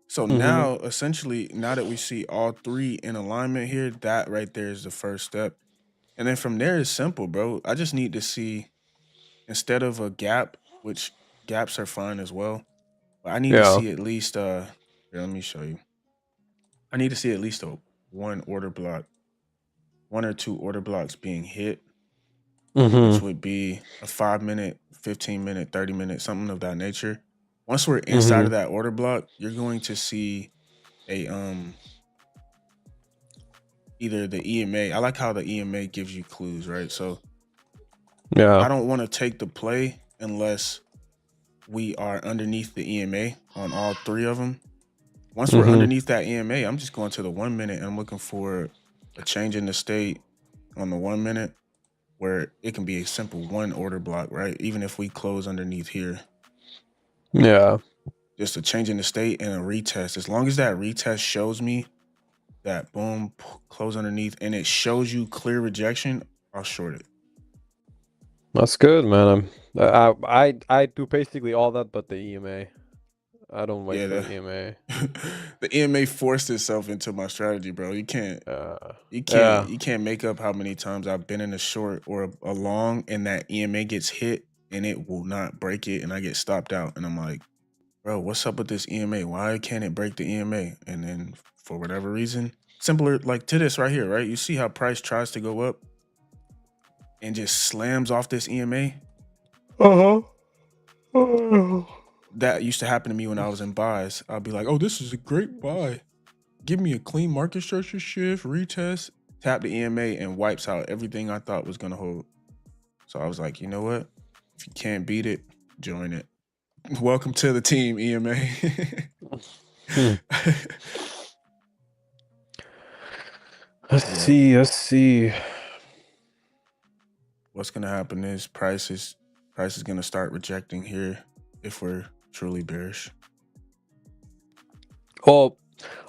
[SPEAKER 1] So now, essentially, now that we see all three in alignment here, that right there is the first step. And then from there, it's simple, bro. I just need to see, instead of a gap, which gaps are fine as well, but I need to see at least, here, let me show you. I need to see at least one order block, 1 or 2 order blocks being hit, which would be a 5-minute, 15-minute, 30-minute, something of that nature. Once we're inside of that order block, you're going to see a either the EMA. I like how the EMA gives you clues, right? So I don't want to take the play unless we are underneath the EMA on all three of them. Once we're underneath that EMA, I'm just going to the 1 minute and I'm looking for a change in the state on the 1 minute where it can be a simple 1 order block, right? Even if we close underneath here.
[SPEAKER 2] Yeah.
[SPEAKER 1] Just a change in the state and a retest. As long as that retest shows me that boom, close underneath, and it shows you clear rejection, I'll short it.
[SPEAKER 2] That's good, man. I do basically all that but the EMA. I don't wait for the EMA.
[SPEAKER 1] The EMA forced itself into my strategy, bro. You can't make up how many times I've been in a short or a long and that EMA gets hit and it will not break it and I get stopped out and I'm like, bro, what's up with this EMA? Why can't it break the EMA? And then for whatever reason, similar like to this right here, right? You see how price tries to go up and just slams off this EMA? That used to happen to me when I was in buys. I'd be like, oh, this is a great buy. Give me a clean market structure shift, retest, tap the EMA, and wipes out everything I thought was going to hold. So I was like, you know what? If you can't beat it, join it. Welcome to the team, EMA.
[SPEAKER 2] Let's see.
[SPEAKER 1] What's going to happen is price is going to start rejecting here if we're truly bearish.
[SPEAKER 2] Well,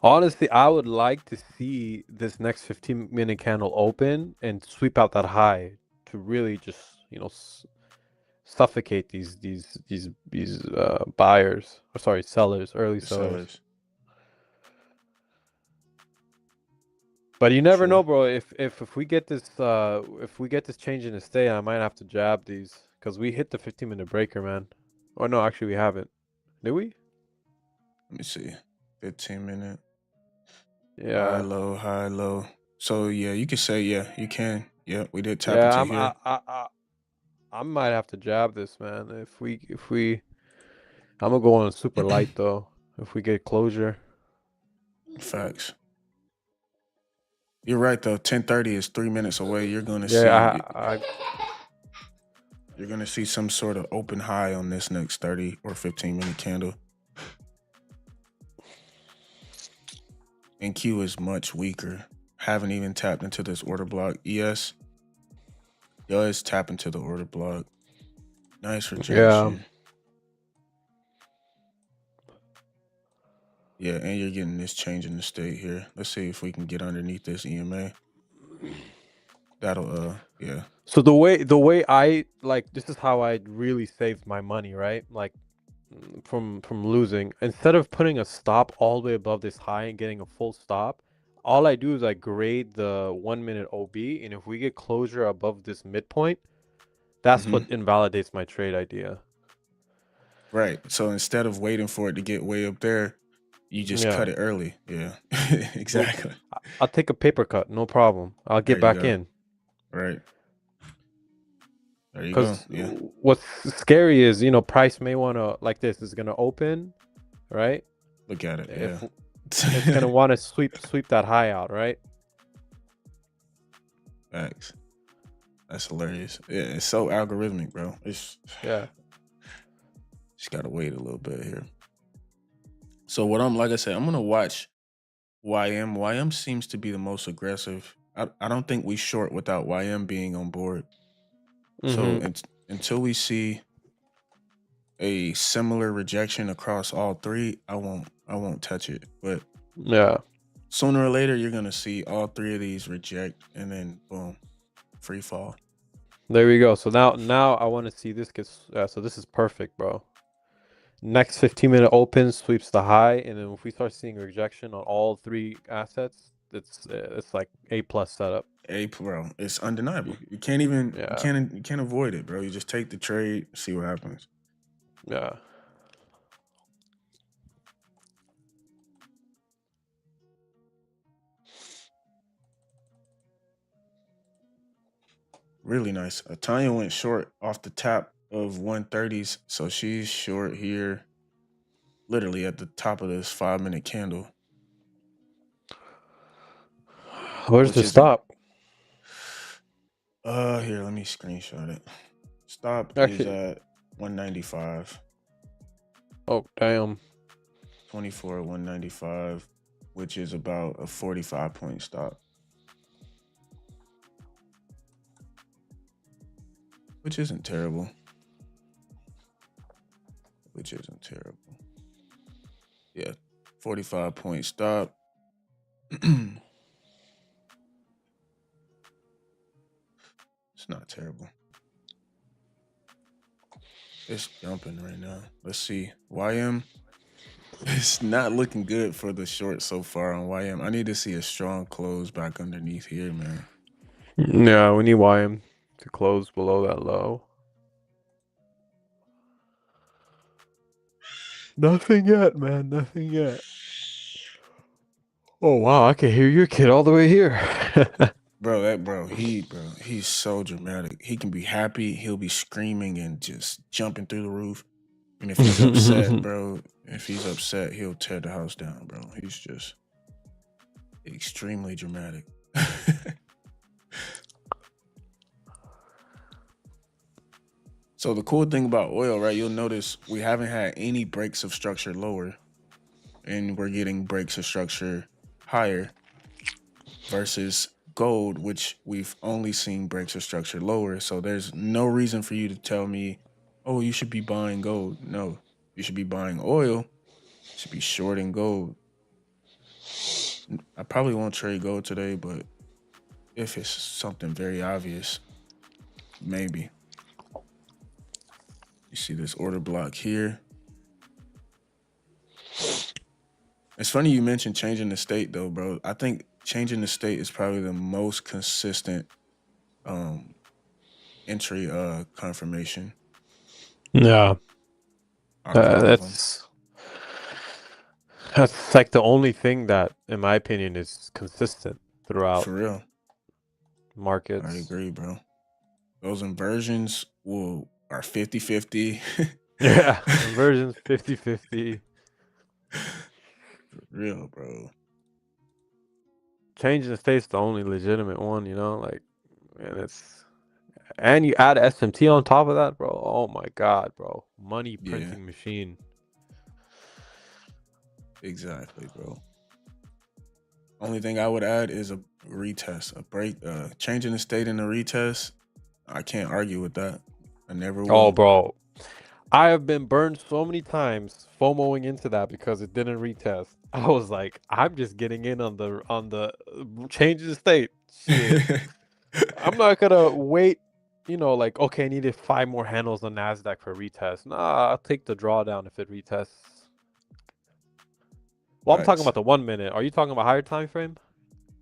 [SPEAKER 2] honestly, I would like to see this next 15-minute candle open and sweep out that high to really just, suffocate these buyers. Or sorry, sellers, early sellers. But you never know, bro. If we get this change in the state, I might have to jab these because we hit the 15-minute breaker, man. Or no, actually we haven't. Did we?
[SPEAKER 1] Let me see. 15-minute.
[SPEAKER 2] Yeah.
[SPEAKER 1] High, low. So yeah, you could say you can. Yeah, we did tap into here.
[SPEAKER 2] I might have to jab this, man. If we I'm gonna go on super light though. If we get closure.
[SPEAKER 1] Facts. You're right though. 10:30 is 3 minutes away. You're gonna see. You're gonna see some sort of open high on this next 30 or 15-minute candle. And Q is much weaker. Haven't even tapped into this order block. ES does tap into the order block. Nice rejection. Yeah, and you're getting this change in the state here. Let's see if we can get underneath this EMA. That'll yeah.
[SPEAKER 2] So the way I like, this is how I really saved my money, right? Like from losing. Instead of putting a stop all the way above this high and getting a full stop, all I do is I grade the 1 minute OB, and if we get closure above this midpoint, that's what invalidates my trade idea.
[SPEAKER 1] Right. So instead of waiting for it to get way up there, you just cut it early. Yeah. Exactly.
[SPEAKER 2] I'll take a paper cut, no problem. I'll get
[SPEAKER 1] There you
[SPEAKER 2] back
[SPEAKER 1] go.
[SPEAKER 2] in.
[SPEAKER 1] Right. There you go.
[SPEAKER 2] Because
[SPEAKER 1] Yeah.
[SPEAKER 2] what's scary is, price may want to, like this, is going to open, right?
[SPEAKER 1] Look at it. Yeah.
[SPEAKER 2] It's going to want to sweep that high out, right?
[SPEAKER 1] Facts. That's hilarious. Yeah, it's so algorithmic, bro.
[SPEAKER 2] Yeah.
[SPEAKER 1] Just gotta wait a little bit here. So like I said, I'm gonna watch YM. YM seems to be the most aggressive. I don't think we short without YM being on board. So until we see a similar rejection across all three, I won't touch it. But
[SPEAKER 2] yeah,
[SPEAKER 1] sooner or later you're gonna see all three of these reject, and then boom, free fall.
[SPEAKER 2] There we go. So now I want to see this gets. So this is perfect, bro. Next 15-minute open sweeps the high, and then if we start seeing rejection on all three assets, it's like A+ setup.
[SPEAKER 1] Bro, it's undeniable. You can't even you can't avoid it, bro. You just take the trade, see what happens.
[SPEAKER 2] Yeah.
[SPEAKER 1] Really nice. Tanya went short off the top of 130s, so she's short here, literally at the top of this 5-minute candle.
[SPEAKER 2] Where's the stop?
[SPEAKER 1] Here, let me screenshot it. Stop is at 195.
[SPEAKER 2] Oh, damn.
[SPEAKER 1] 24 195, which is about a 45-point stop. Which isn't terrible. Yeah, 45-point stop. It's not terrible. It's jumping right now. Let's see. YM. It's not looking good for the short so far on YM. I need to see a strong close back underneath here, man.
[SPEAKER 2] Yeah, we need YM to close below that low. Nothing yet, man. Nothing yet. Oh wow, I can hear your kid all the way here.
[SPEAKER 1] He's so dramatic. He can be happy, he'll be screaming and just jumping through the roof. And if he's upset, bro, he'll tear the house down, bro. He's just extremely dramatic. So the cool thing about oil, right, you'll notice we haven't had any breaks of structure lower, and we're getting breaks of structure higher versus gold, which we've only seen breaks of structure lower. So there's no reason for you to tell me, oh, you should be buying gold. No, you should be buying oil. You should be shorting gold. I probably won't trade gold today, but if it's something very obvious, maybe. You see this order block here. It's funny you mentioned changing the state though, bro. I think changing the state is probably the most consistent entry confirmation.
[SPEAKER 2] Yeah. That's like the only thing that, in my opinion, is consistent throughout.
[SPEAKER 1] For real.
[SPEAKER 2] Markets.
[SPEAKER 1] I agree, bro. Those inversions are 50-50.
[SPEAKER 2] Yeah, inversions 50-50.
[SPEAKER 1] For real, bro.
[SPEAKER 2] Changing the state's the only legitimate one, and you add SMT on top of that, bro. Oh my god, bro. Money printing machine.
[SPEAKER 1] Exactly, bro. Only thing I would add is a retest, a break, changing the state in a retest. I can't argue with that. I never will.
[SPEAKER 2] Oh, bro. I have been burned so many times FOMOing into that because it didn't retest. I was like, I'm just getting in on the change of the state. Shit. I'm not gonna wait like, okay, I needed 5 more handles on NASDAQ for retest. Nah, I'll take the drawdown if it retests. Well, I'm talking about the 1 minute. Are you talking about higher time frame?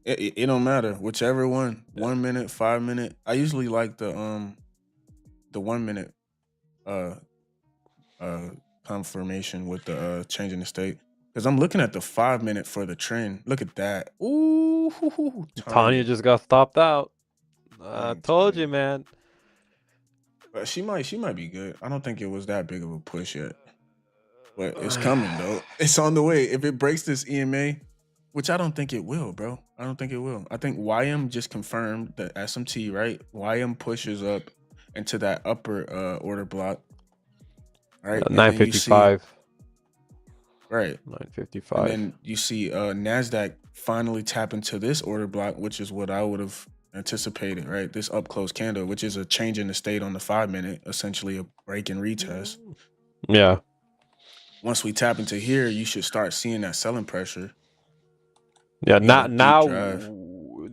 [SPEAKER 1] It don't matter. Whichever one. 1 minute, 5 minute. I usually like the 1 minute uh confirmation with the changing the state. Because I'm looking at the 5 minute for the trend. Look at that. Ooh,
[SPEAKER 2] Tanya
[SPEAKER 1] tiny.
[SPEAKER 2] just got stopped out. I
[SPEAKER 1] Tiny,
[SPEAKER 2] told you,
[SPEAKER 1] tiny.
[SPEAKER 2] man.
[SPEAKER 1] But she might be good. I don't think it was that big of a push yet. But it's coming though. It's on the way. If it breaks this EMA, which I don't think it will, bro. I don't think it will. I think YM just confirmed the SMT, right? YM pushes up into that upper order block, right? And then you see
[SPEAKER 2] 955.
[SPEAKER 1] right.
[SPEAKER 2] 955.
[SPEAKER 1] And then you see NASDAQ finally tap into this order block, which is what I would have anticipated, right? This up close candle, which is a change in the state on the 5 minute, essentially a break and retest.
[SPEAKER 2] Yeah.
[SPEAKER 1] Once we tap into here, you should start seeing that selling pressure.
[SPEAKER 2] Yeah,
[SPEAKER 1] We got a deep
[SPEAKER 2] now
[SPEAKER 1] drive.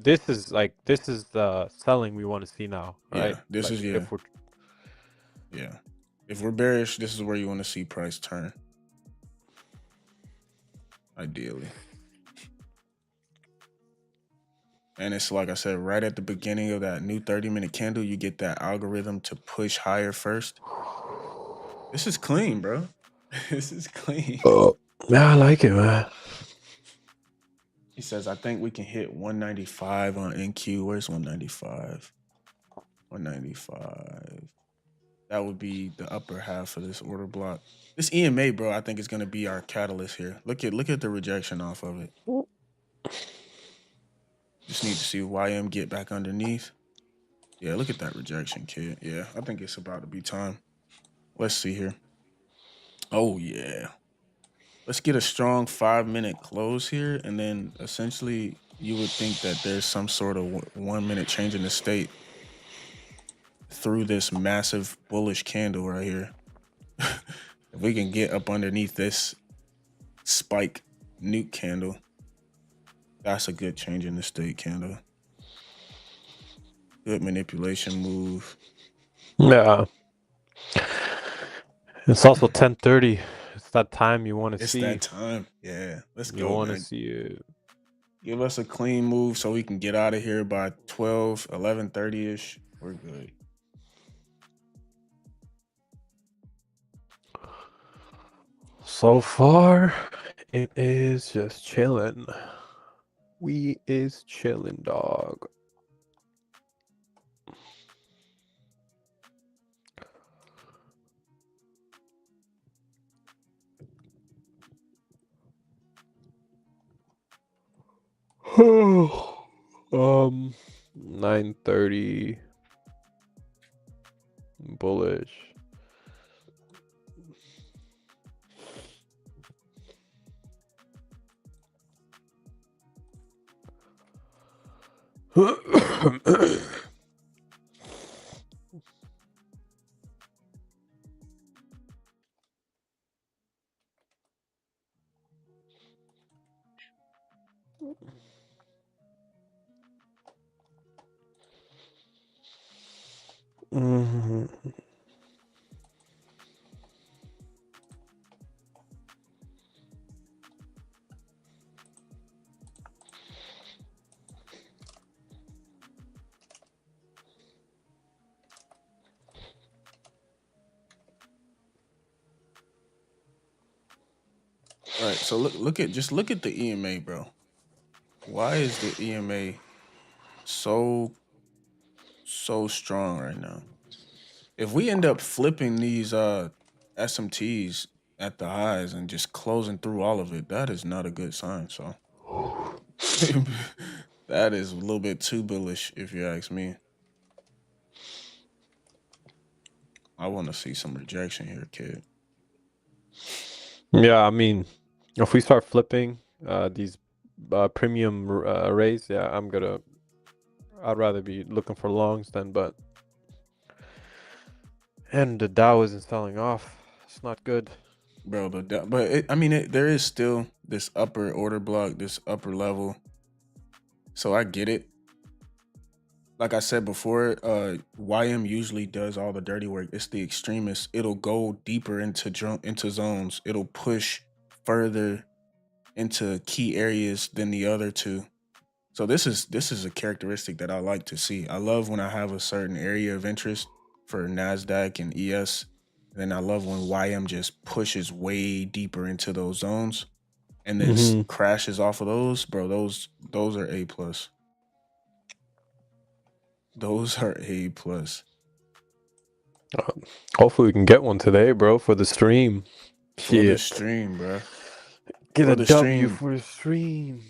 [SPEAKER 2] this is the selling we want to see now, right?
[SPEAKER 1] Yeah, this
[SPEAKER 2] like
[SPEAKER 1] is
[SPEAKER 2] if we're
[SPEAKER 1] yeah. If we're bearish, this is where you want to see price turn. Ideally. And it's like I said, right at the beginning of that new 30-minute candle, you get that algorithm to push higher first. This is clean, bro. This is clean.
[SPEAKER 2] Yeah, I like it, man.
[SPEAKER 1] He says, I think we can hit 195 on NQ. Where's 195? 195. That would be the upper half of this order block. This EMA, bro, I think is gonna be our catalyst here. Look at the rejection off of it. Just need to see YM get back underneath. Yeah, look at that rejection, kid. Yeah, I think it's about to be time. Let's see here. Oh yeah. Let's get a strong 5-minute close here, and then essentially you would think that there's some sort of 1 minute change in the state through this massive bullish candle right here. If we can get up underneath this spike nuke candle, that's a good change in the state candle. Good manipulation move.
[SPEAKER 2] Yeah. It's also 10:30. It's that time you want to
[SPEAKER 1] It's
[SPEAKER 2] see.
[SPEAKER 1] that time. Yeah, let's
[SPEAKER 2] You
[SPEAKER 1] go,
[SPEAKER 2] want to
[SPEAKER 1] man.
[SPEAKER 2] see it.
[SPEAKER 1] Give us a clean move so we can get out of here by 12, 11:30-ish. We're good.
[SPEAKER 2] So far, it is just chilling. We is chilling, dog. um, 9:30 bullish. Mhm.
[SPEAKER 1] All right, so look at the EMA, bro. Why is the EMA so strong right now? If we end up flipping these SMTs at the highs and just closing through all of it, that is not a good sign. So that is a little bit too bullish, if you ask me. I want to see some rejection here, kid.
[SPEAKER 2] Yeah, I mean, if we start flipping these premium arrays, yeah, I'd rather be looking for longs then, but and the Dow isn't selling off. It's not good.
[SPEAKER 1] Bro, there is still this upper order block, this upper level. So I get it. like I said before, YM usually does all the dirty work. It's the extremist. It'll go deeper into zones. It'll push further into key areas than the other two. So this is a characteristic that I like to see. I love when I have a certain area of interest for Nasdaq and ES. And then I love when YM just pushes way deeper into those zones and then crashes off of those, bro. Those are A plus. Those are A plus.
[SPEAKER 2] Hopefully we can get one today, bro, for the stream.
[SPEAKER 1] For the stream, bro.
[SPEAKER 2] Get
[SPEAKER 1] For
[SPEAKER 2] a
[SPEAKER 1] the
[SPEAKER 2] W
[SPEAKER 1] stream.
[SPEAKER 2] for the stream.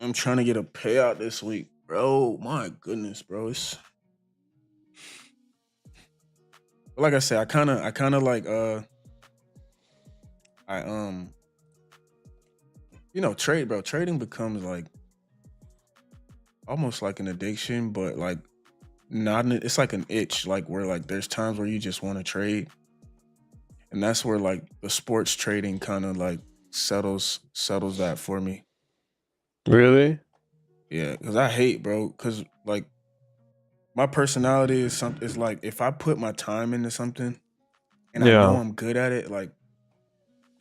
[SPEAKER 1] I'm trying to get a payout this week, bro. My goodness, bro. It's like I said, I kind of like trade, bro. Trading becomes like almost like an addiction, but like not it's like an itch, like where like there's times where you just want to trade. And that's where like the sports trading kind of like settles that for me.
[SPEAKER 2] Really?
[SPEAKER 1] Yeah, because I hate, bro, because like my personality is like if I put my time into something and I know I'm good at it, like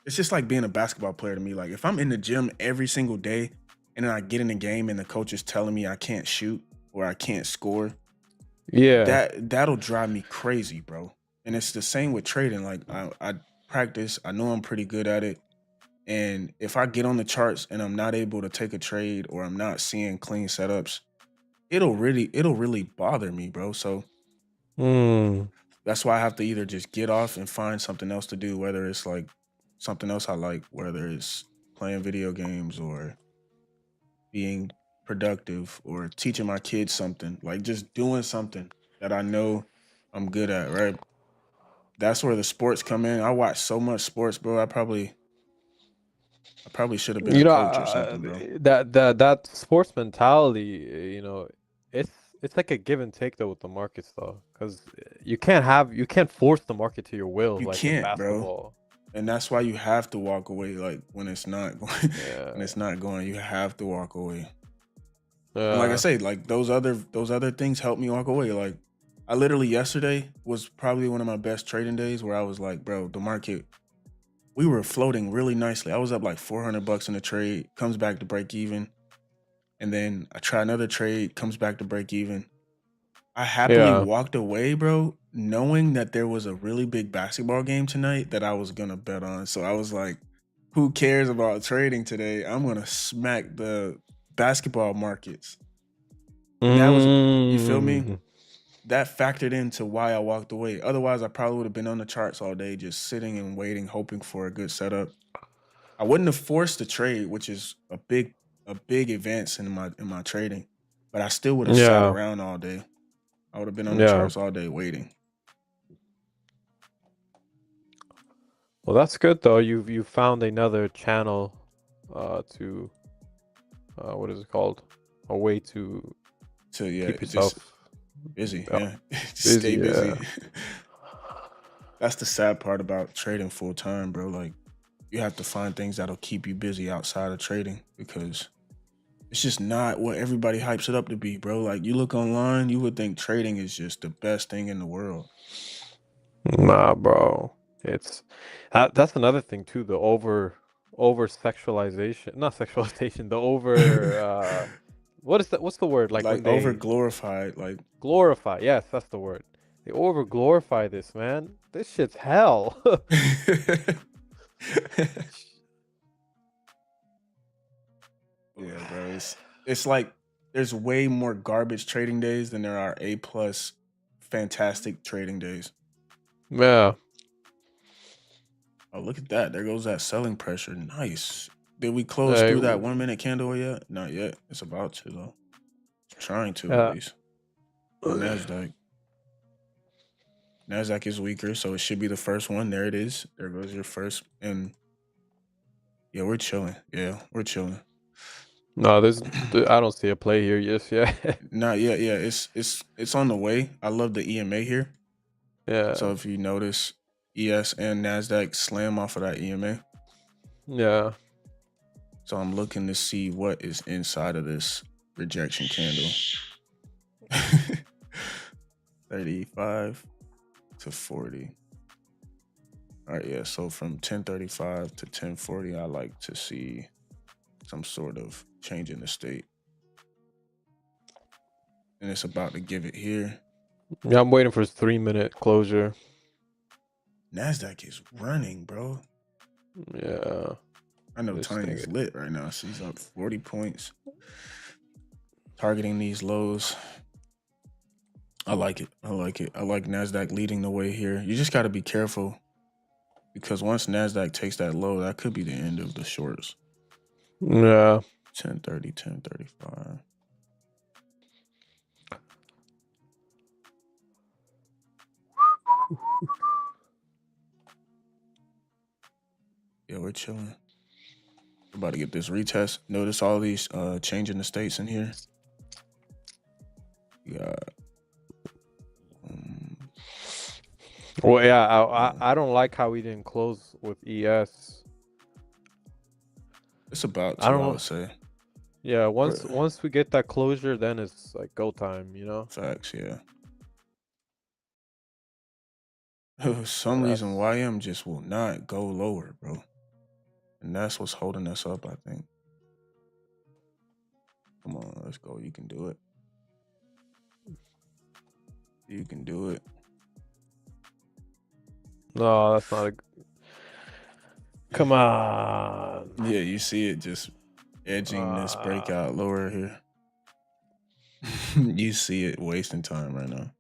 [SPEAKER 1] it's just like being a basketball player to me. Like if I'm in the gym every single day and then I get in the game and the coach is telling me I can't shoot or I can't score, that'll drive me crazy, bro. And it's the same with trading. Like I practice, I know I'm pretty good at it. And if I get on the charts and I'm not able to take a trade or I'm not seeing clean setups, it'll really bother me, bro. So that's why I have to either just get off and find something else to do, whether it's like something else I like, whether it's playing video games or being productive or teaching my kids something, like just doing something that I know I'm good at, right? That's where the sports come in. I watch so much sports, bro. I probably should have been a coach or something, bro.
[SPEAKER 2] That sports mentality, it's like a give and take though with the markets though, because you can't force the market to your will
[SPEAKER 1] You
[SPEAKER 2] like in
[SPEAKER 1] can't, bro.
[SPEAKER 2] basketball.
[SPEAKER 1] And that's why you have to walk away. Like when it's not going, when it's not going, you have to walk away. And like I say, like those other things help me walk away. Like I literally yesterday was probably one of my best trading days where I was like, bro, the market, we were floating really nicely. I was up like $400 in the trade, comes back to break even. And then I try another trade, comes back to break even. I happily walked away, bro, knowing that there was a really big basketball game tonight that I was going to bet on. So I was like, who cares about trading today? I'm going to smack the basketball markets. And that was, you feel me? That factored into why I walked away. Otherwise, I probably would have been on the charts all day, just sitting and waiting, hoping for a good setup. I wouldn't have forced the trade, which is a big advance in my trading, but I still would have sat around all day. I would have been on the charts all day waiting.
[SPEAKER 2] Well, that's good though. You found another channel to what is it called? A way to keep yourself
[SPEAKER 1] busy. Yeah, stay busy. That's the sad part about trading full time, bro. Like you have to find things that'll keep you busy outside of trading because it's just not what everybody hypes it up to be, bro. Like you look online, you would think trading is just the best thing in the world.
[SPEAKER 2] Nah, bro. It's that's another thing too, the over sexualization, not sexualization, the over what's the word? Like when they
[SPEAKER 1] over glorified, like
[SPEAKER 2] glorify. Yes, that's the word. They over glorify this, man. This shit's hell.
[SPEAKER 1] Yeah, bro. It's like there's way more garbage trading days than there are A plus fantastic trading days.
[SPEAKER 2] Yeah.
[SPEAKER 1] Oh, look at that. There goes that selling pressure. Nice. Did we close through that 1 minute candle yet? Not yet. It's about to though. It's trying to at least. On Nasdaq. Nasdaq is weaker, so it should be the first one. There it is. There goes your first. And yeah, we're chilling. Yeah, we're chilling.
[SPEAKER 2] No, I don't see a play here just yet.
[SPEAKER 1] Not yet. Yeah, it's on the way. I love the EMA here.
[SPEAKER 2] Yeah.
[SPEAKER 1] So if you notice, ES and Nasdaq slam off of that EMA.
[SPEAKER 2] Yeah.
[SPEAKER 1] So I'm looking to see what is inside of this rejection candle. 35 to 40. All right, yeah. So from 1035 to 1040, I like to see some sort of change in the state. And it's about to give it here.
[SPEAKER 2] Yeah, I'm waiting for his 3-minute closure.
[SPEAKER 1] NASDAQ is running, bro.
[SPEAKER 2] Yeah.
[SPEAKER 1] I know Tiny's lit right now. She's up 40 points. Targeting these lows. I like it. I like it. I like NASDAQ leading the way here. You just got to be careful because once NASDAQ takes that low, that could be the end of the shorts.
[SPEAKER 2] Yeah.
[SPEAKER 1] 1030, 1035. Yeah, we're chilling. We're about to get this retest. Notice all these changing the states in here. Yeah.
[SPEAKER 2] Well, yeah, I don't like how we didn't close with ES.
[SPEAKER 1] It's about to, I would say.
[SPEAKER 2] Yeah, once we get that closure, then it's like go time, you know?
[SPEAKER 1] Facts, yeah. For some reason, YM just will not go lower, bro. And that's what's holding us up, I think. Come on, let's go. You can do it. You can do it.
[SPEAKER 2] No, that's not a... Come on.
[SPEAKER 1] Yeah, you see it just edging this breakout lower here. You see it wasting time right now.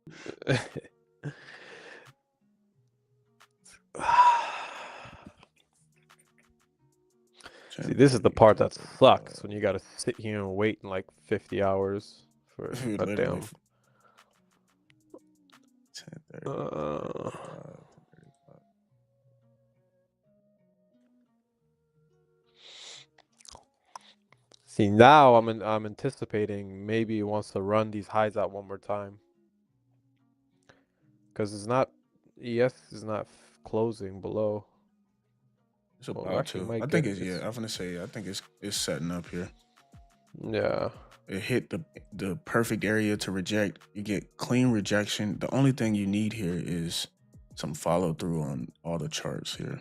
[SPEAKER 2] See, this is the part that sucks when you gotta sit here and wait in like 50 hours for a damn.
[SPEAKER 1] 10:30.
[SPEAKER 2] See, now I'm anticipating maybe he wants to run these highs out one more time. Because it's not, ES is not closing below.
[SPEAKER 1] It's about to. I think it's, yeah, I'm going to say, I think it's setting up here.
[SPEAKER 2] Yeah.
[SPEAKER 1] It hit the perfect area to reject. You get clean rejection. The only thing you need here is some follow through on all the charts here.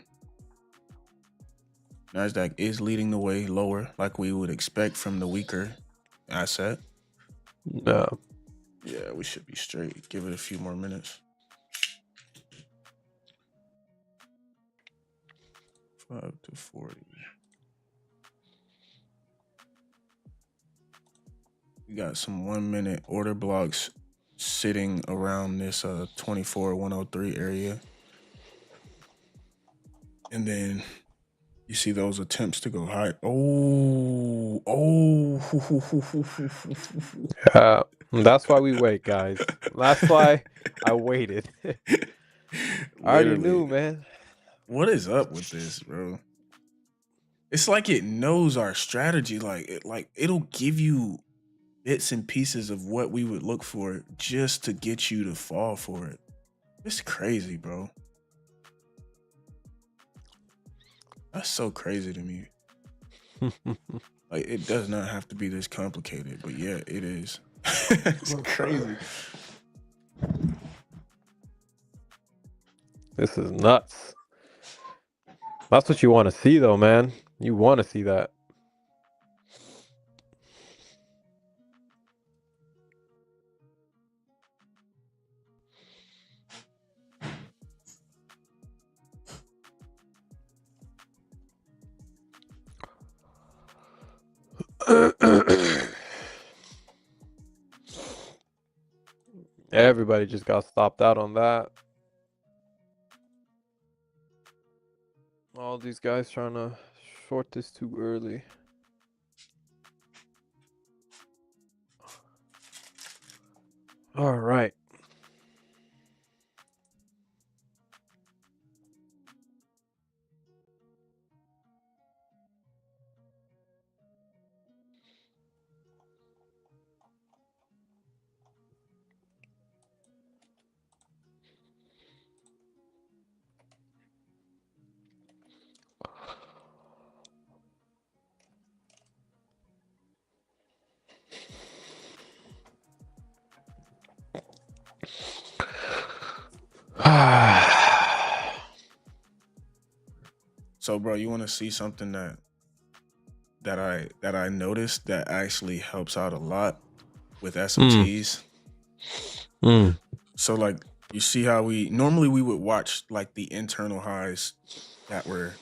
[SPEAKER 1] NASDAQ is leading the way lower, like we would expect from the weaker asset.
[SPEAKER 2] No.
[SPEAKER 1] Yeah, we should be straight. Give it a few more minutes. 5 to 40. We got some 1 minute order blocks sitting around this 24,103 area. And then you see those attempts to go high. Oh.
[SPEAKER 2] Yeah, that's why we wait, guys. That's why I waited. I already knew, man.
[SPEAKER 1] What is up with this, bro? It's like it knows our strategy. It'll give you bits and pieces of what we would look for just to get you to fall for it. It's crazy, bro. That's so crazy to me. Like, it does not have to be this complicated, but yeah, it is. It's crazy.
[SPEAKER 2] This is nuts. That's what you want to see, though, man. You want to see that. Everybody just got stopped out on that. All these guys trying to short this too early. All right.
[SPEAKER 1] So, bro, you want to see something that I noticed that actually helps out a lot with SMTs? So, like, you see how we would watch like the internal highs that were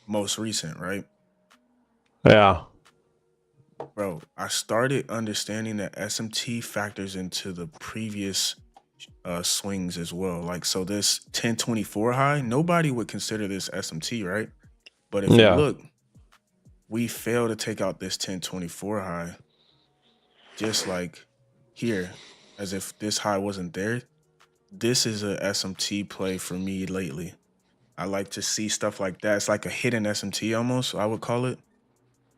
[SPEAKER 1] most recent, right?
[SPEAKER 2] Yeah.
[SPEAKER 1] Bro, I started understanding that SMT factors into the previous swings as well. Like, so this 1024 high, nobody would consider this SMT, right? But if you
[SPEAKER 2] Yeah.
[SPEAKER 1] look, we failed to take out this 1024 high, just like here, as if this high wasn't there. This is a SMT play for me lately. I like to see stuff like that. It's like a hidden SMT almost, I would call it.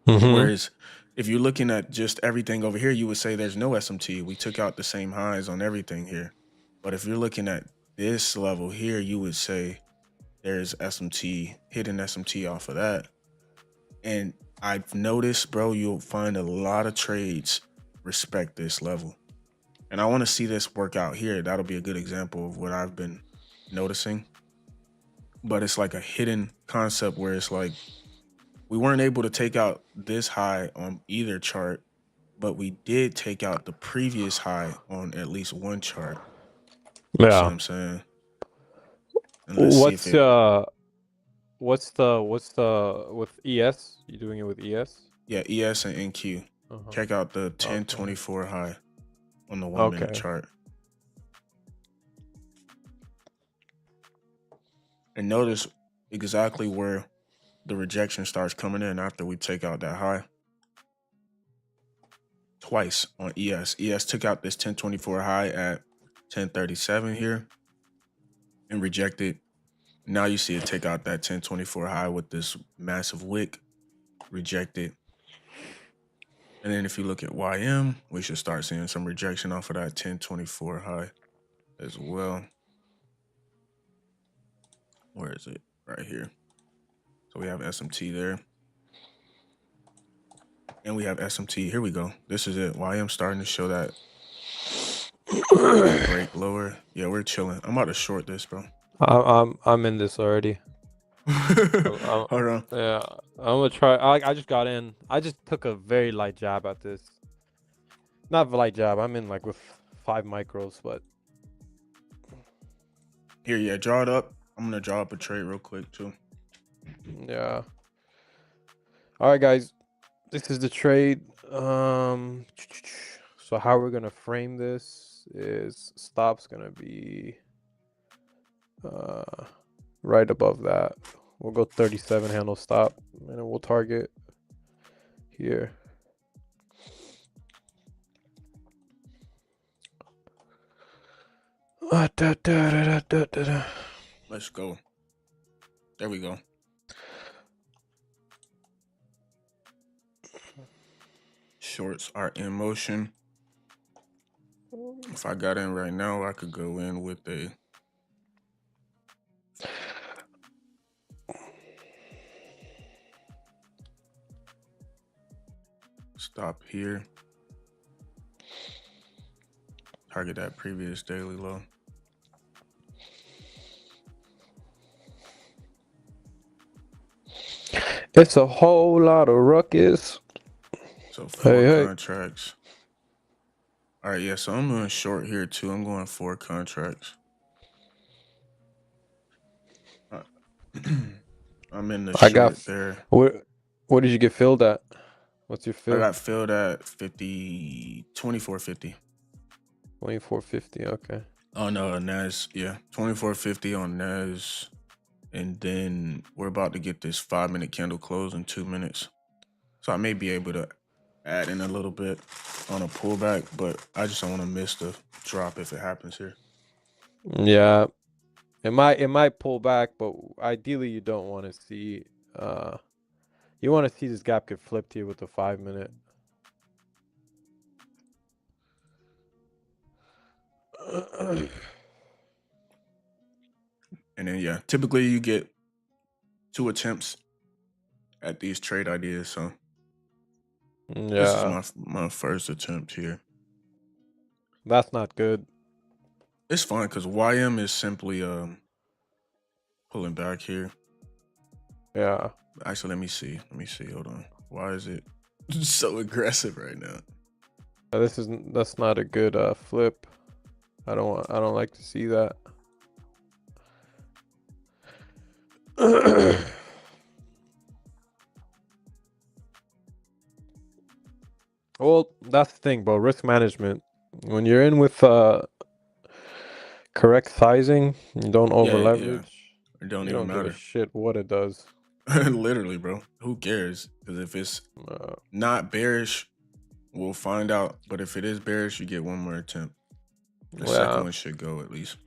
[SPEAKER 1] Whereas if you're looking at just everything over here, you would say there's no SMT. We took out the same highs on everything here. But if you're looking at this level here, you would say there's SMT, hidden SMT off of that. And I've noticed, bro, you'll find a lot of trades respect this level. And I want to see this work out here. That'll be a good example of what I've been noticing. But it's like a hidden concept where it's like we weren't able to take out this high on either chart, but we did take out the previous high on at least one chart. You see what
[SPEAKER 2] Yeah.
[SPEAKER 1] I'm saying? And let's see if it.
[SPEAKER 2] What's the with ES? You doing it with ES?
[SPEAKER 1] Yeah, ES and NQ. Check out the 1024 high on the 1 minute chart. And notice exactly where the rejection starts coming in after we take out that high. Twice on ES. ES took out this 1024 high at 1037 here and rejected. Now you see it take out that 1024 high with this massive wick, rejected. And then if you look at YM, we should start seeing some rejection off of that 1024 high as well. Where is it? Right here. So we have SMT there. And we have SMT. Here we go. This is it. YM starting to show that break lower. Yeah, we're chilling. I'm about to short this, bro.
[SPEAKER 2] I'm in this already.
[SPEAKER 1] Hold on.
[SPEAKER 2] Yeah, I'm gonna try. I just got in. I just took a very light jab at this. Not a light jab. I'm in like with 5 micros, but
[SPEAKER 1] here, yeah, draw it up. I'm gonna draw up a trade real quick too.
[SPEAKER 2] Yeah. All right, guys. This is the trade. So how we're gonna frame this is stop's gonna be right above that. We'll go 37 handle stop, and then we'll target here.
[SPEAKER 1] Let's go. There we go. Shorts are in motion. If I got in right now, I could go in with a stop here. Target that previous daily low.
[SPEAKER 2] It's a whole lot of ruckus.
[SPEAKER 1] So 4 contracts. All right, yeah, so I'm going short here too. I'm going 4 contracts. I'm in the short there.
[SPEAKER 2] What did you get filled at? What's your fill?
[SPEAKER 1] I got filled at 24.50.
[SPEAKER 2] 24.50, okay.
[SPEAKER 1] On NES, yeah. 24.50 on NES. And then we're about to get this 5-minute candle close in 2 minutes. So I may be able to add in a little bit on a pullback, but I just don't want to miss the drop if it happens here.
[SPEAKER 2] Yeah. It might pull back, but ideally you don't want to see you want to see this gap get flipped here with the 5-minute.
[SPEAKER 1] And then yeah, typically you get 2 attempts at these trade ideas, so this is my first attempt here.
[SPEAKER 2] That's not good.
[SPEAKER 1] It's fine because YM is simply pulling back here.
[SPEAKER 2] Yeah.
[SPEAKER 1] Actually, let me see. Hold on. Why is it so aggressive right now?
[SPEAKER 2] That's not a good flip. I don't like to see that. Well, that's the thing, bro. Risk management. When you're in with correct sizing, you don't over
[SPEAKER 1] Yeah, yeah.
[SPEAKER 2] leverage.
[SPEAKER 1] It don't
[SPEAKER 2] You
[SPEAKER 1] even
[SPEAKER 2] don't give a
[SPEAKER 1] matter.
[SPEAKER 2] shit what it does.
[SPEAKER 1] Literally, bro. Who cares? Because if it's
[SPEAKER 2] Uh,
[SPEAKER 1] not bearish, we'll find out. But if it is bearish, you get one more attempt. The second
[SPEAKER 2] yeah.
[SPEAKER 1] one should go at least.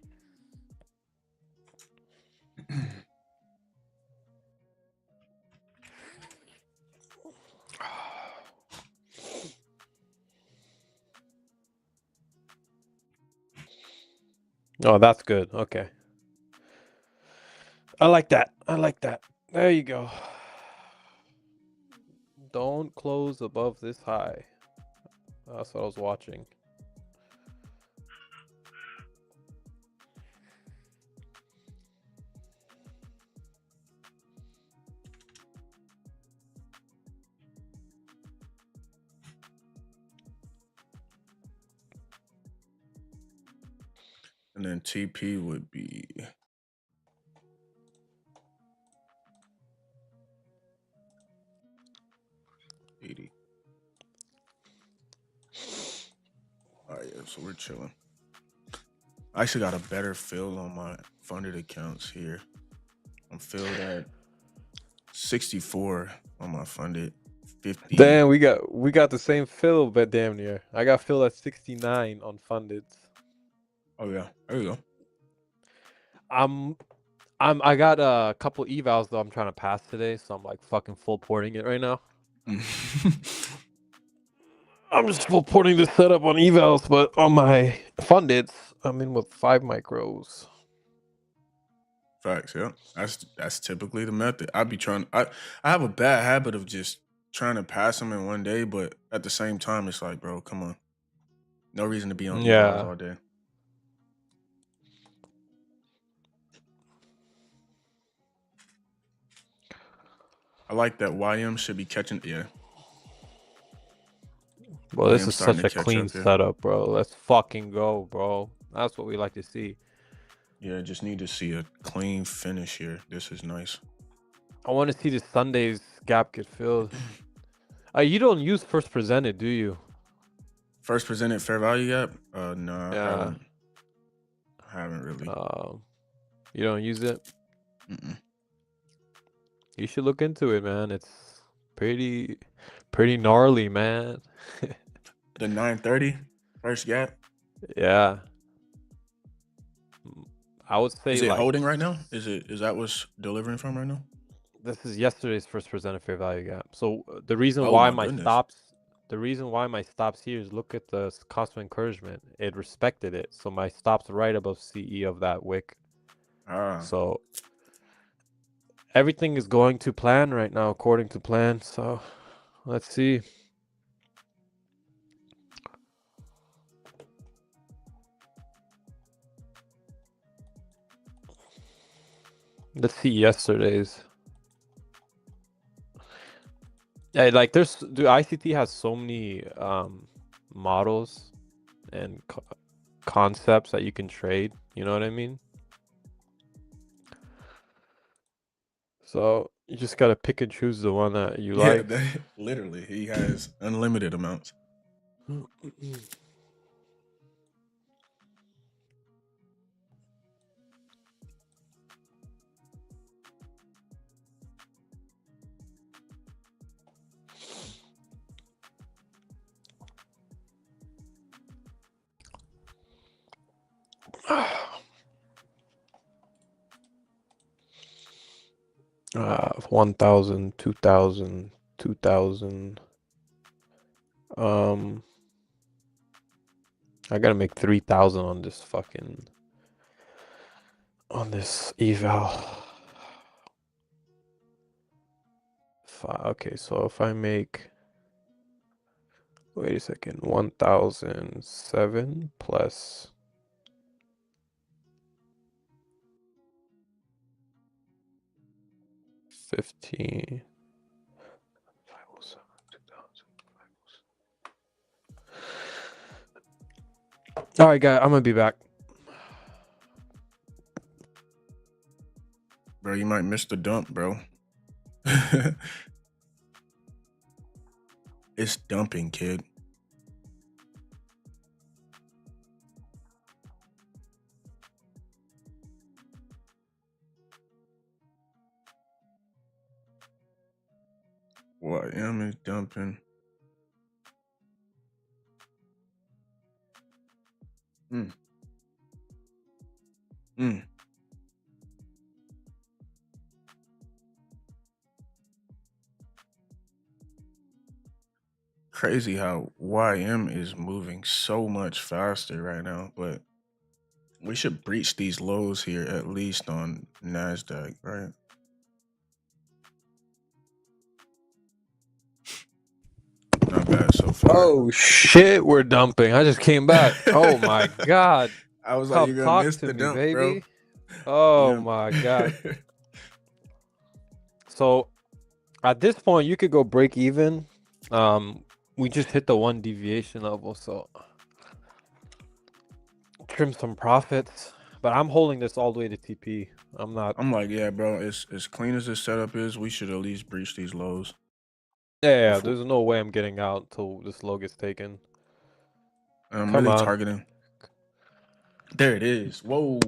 [SPEAKER 2] Oh, that's good. Okay. I like that. I like that. There you go. Don't close above this high. That's what I was watching.
[SPEAKER 1] And then TP would be 80. All right, yeah, so we're chilling. I actually got a better fill on my funded accounts here. I'm filled at 64 on my funded, 50.
[SPEAKER 2] Damn, we got the same fill, but damn near. I got filled at 69 on funded.
[SPEAKER 1] Oh yeah, there you go.
[SPEAKER 2] I got a couple evals though I'm trying to pass today, so I'm like fucking full porting it right now. I'm just full porting this setup on evals, but on my funded, I'm in with 5 micros.
[SPEAKER 1] Facts, yeah. That's typically the method. I'd be trying. I have a bad habit of just trying to pass them in one day, but at the same time, it's like, bro, come on. No reason to be on evals
[SPEAKER 2] Yeah.
[SPEAKER 1] all day. I like that YM should be catching. Yeah.
[SPEAKER 2] Well, this
[SPEAKER 1] YM
[SPEAKER 2] is
[SPEAKER 1] starting
[SPEAKER 2] such
[SPEAKER 1] to
[SPEAKER 2] a
[SPEAKER 1] catch
[SPEAKER 2] clean
[SPEAKER 1] up here.
[SPEAKER 2] setup, bro. Let's fucking go, bro. That's what we like to see.
[SPEAKER 1] Yeah, just need to see a clean finish here. This is nice.
[SPEAKER 2] I want to see the Sunday's gap get filled. You don't use first presented, do you?
[SPEAKER 1] First presented fair value gap? No,
[SPEAKER 2] Yeah.
[SPEAKER 1] I haven't really.
[SPEAKER 2] You don't use it?
[SPEAKER 1] Mm-mm.
[SPEAKER 2] You should look into it, man. It's pretty gnarly, man.
[SPEAKER 1] The 930 first gap.
[SPEAKER 2] Yeah. I would say
[SPEAKER 1] Is it
[SPEAKER 2] like
[SPEAKER 1] holding right now? Is that what's delivering from right now?
[SPEAKER 2] this is yesterday's first presented fair value gap. So the reason
[SPEAKER 1] Oh
[SPEAKER 2] why
[SPEAKER 1] my
[SPEAKER 2] my
[SPEAKER 1] goodness.
[SPEAKER 2] stops here is look at the cost of encouragement. It respected it. So my stop's right above CE of that wick. So everything is going to plan right now, according to plan. So let's see. Let's see yesterday's. Yeah, like ICT has so many models and concepts that you can trade. You know what I mean? So you just gotta pick and choose the one that you
[SPEAKER 1] Yeah,
[SPEAKER 2] like.
[SPEAKER 1] literally, he has unlimited amounts.
[SPEAKER 2] uh 1,000, 2,000, 2,000. I gotta make 3,000 on this eval. Okay, so if I make, wait a second, 1,007 plus 15. All right, guys, I'm gonna be back.
[SPEAKER 1] Bro, you might miss the dump, bro. It's dumping, kid. YM is dumping. Crazy how YM is moving so much faster right now, but we should breach these lows here at least on NASDAQ, right? Not bad so far.
[SPEAKER 2] Oh shit, we're dumping. I just came back. Oh my god.
[SPEAKER 1] I was like, you're gonna miss the dump,
[SPEAKER 2] baby.
[SPEAKER 1] bro.
[SPEAKER 2] Oh my god. So at this point you could go break even. We just hit the 1 deviation level, so trim some profits. But I'm holding this all the way to TP. I'm like,
[SPEAKER 1] yeah, bro, as clean as this setup is, we should at least breach these lows.
[SPEAKER 2] Yeah, there's no way I'm getting out until this low gets taken.
[SPEAKER 1] I'm really targeting. There it is. Whoa,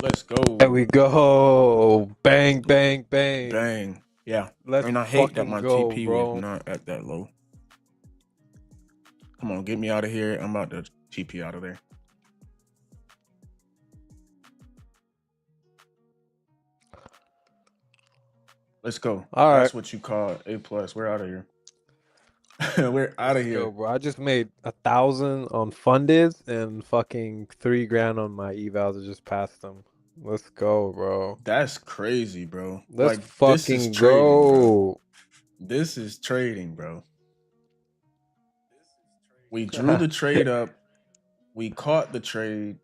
[SPEAKER 1] let's go.
[SPEAKER 2] There we go. Bang, bang, bang.
[SPEAKER 1] Bang. Yeah.
[SPEAKER 2] Let's
[SPEAKER 1] I hate that my
[SPEAKER 2] go,
[SPEAKER 1] TP
[SPEAKER 2] bro.
[SPEAKER 1] was not at that low. Come on, get me out of here. I'm about to TP out of there. Let's go.
[SPEAKER 2] All right.
[SPEAKER 1] That's what you call A+. We're out of here. We're out of here.
[SPEAKER 2] Go, bro. I just made 1,000 on funded and fucking $3,000 on my evals. I just passed them. Let's go, bro.
[SPEAKER 1] That's crazy, bro.
[SPEAKER 2] Let's fucking go.
[SPEAKER 1] This is trading, bro. We drew the trade up. We caught the trade,